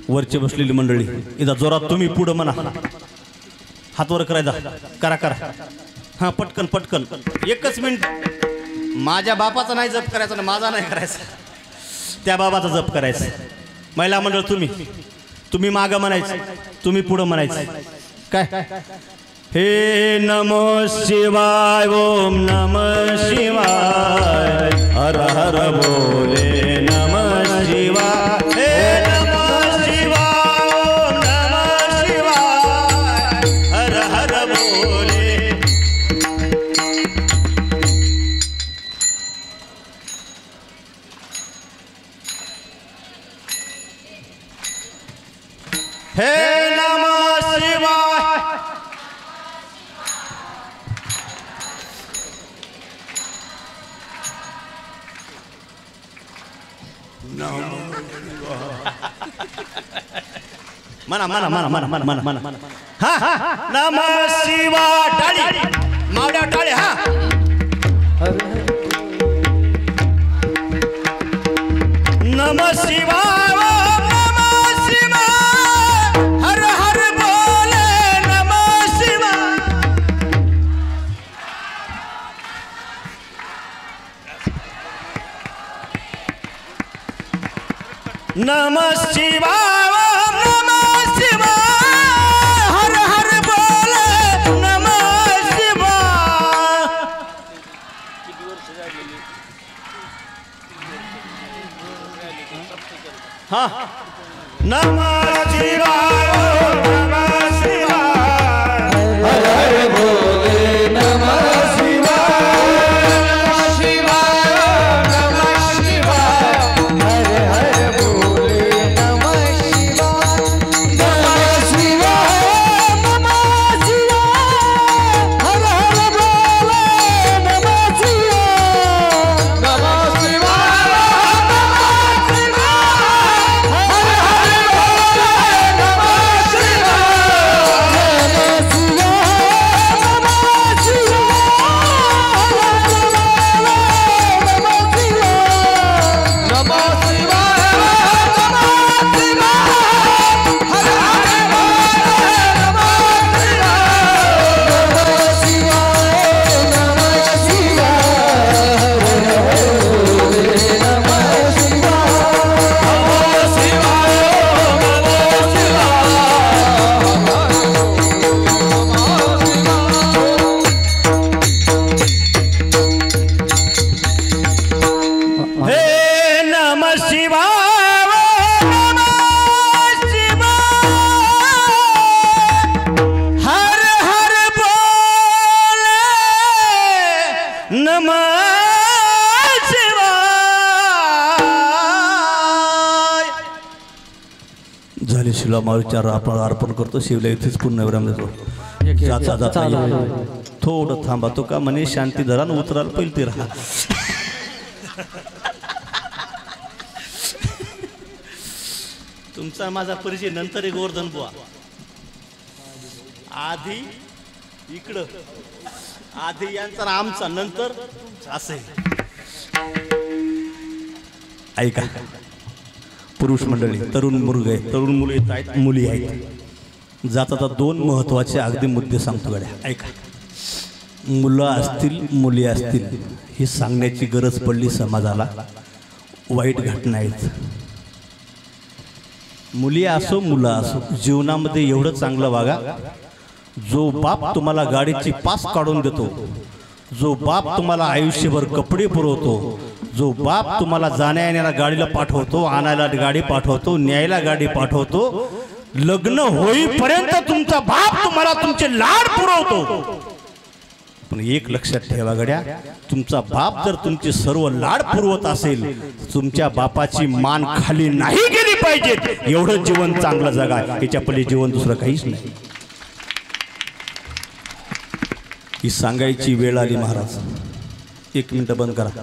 वरचे बसलेली मंडळी इथं जोरात तुम्ही पुढं म्हणा, हातवर करायचा, करा करा, हा पटकन पटकन, 1 मिनिट. माझ्या बापाचा नाही जप करायचा ना, माझा नाही करायचा, त्या बाबाचा जप करायचा. महिला मंडळ तुम्ही मागं म्हणायचं, तुम्ही पुढं म्हणायचं. काय हे नमो शिवाय, ओम नमः शिवाय, हर हर बोले नमः शिवाय, हे नमः शिवाय, ओम नमः शिवाय, हर हर बोले. हे नमः शिवाय, म्हणा म्हणा म्हणा म्हणा म्हणा म्हणा म्हणा म्हणा, हा हा नमः शिवाय, टाळी मावड्या टाळी, हा नमः शिवाय, ओम नमः शिवाय, हर हर बोले नमः शिवाय. नमः शिवाय, ओम नमः शिवाय, हर हर बोले नमः शिवाय. हाँ नमः शिवाय, ओम नमः शिवाय, हर हर बोले नमः नमः शिवाय. झाले शिला मारुतीला आपण अर्पण करतो. शिवला इथेच पुन्हा विराम देतो. जाता जाता थोडं थांबा. तो का म्हणे शांती धरा न उतरायला पहिले ते राहा. तुमचा माझा परिचय नंतर एक गोवर्धन बुवा. आधी इकडं आधी यांचा आमचा नंतर असे. ऐका पुरुष मंडळी, तरुण मुलगे आहेत, तरुण मुली आहेत, मुली आहेत. जाता दोन महत्वाचे अगदी मुद्दे सांगतो गड्या. ऐका, मुलं असतील मुली असतील ही सांगण्याची गरज पडली समाजाला. वाईट घटना आहेत. मुली असो मुलं असो, जीवनामध्ये एवढं चांगलं वागा. जो बाप तुम्हाला गाडीची पास काढून देतो, जो बाप तुम्हाला आयुष्यभर कपडे पुरवतो, जो बाप तुम्हाला जाण्या येण्याला गाडीला पाठवतो, आणायला गाडी पाठवतो, न्यायला गाडी पाठवतो, लग्न होईपर्यंत तुमचा बाप तुम्हाला तुमचे लाड पुरवतो. पण एक लक्षात ठेवा गड्या, तुमचा बाप जर तुमचे सर्व लाड पुरवत असेल, तुमच्या बापाची मान खाली नाही गेली पाहिजे. एवढं जीवन चांगलं जगा. याच्या पहिले जीवन दुसरं काहीच नाही. ही सांगायची वेळ आली महाराज. 1 मिनिट बंद करा.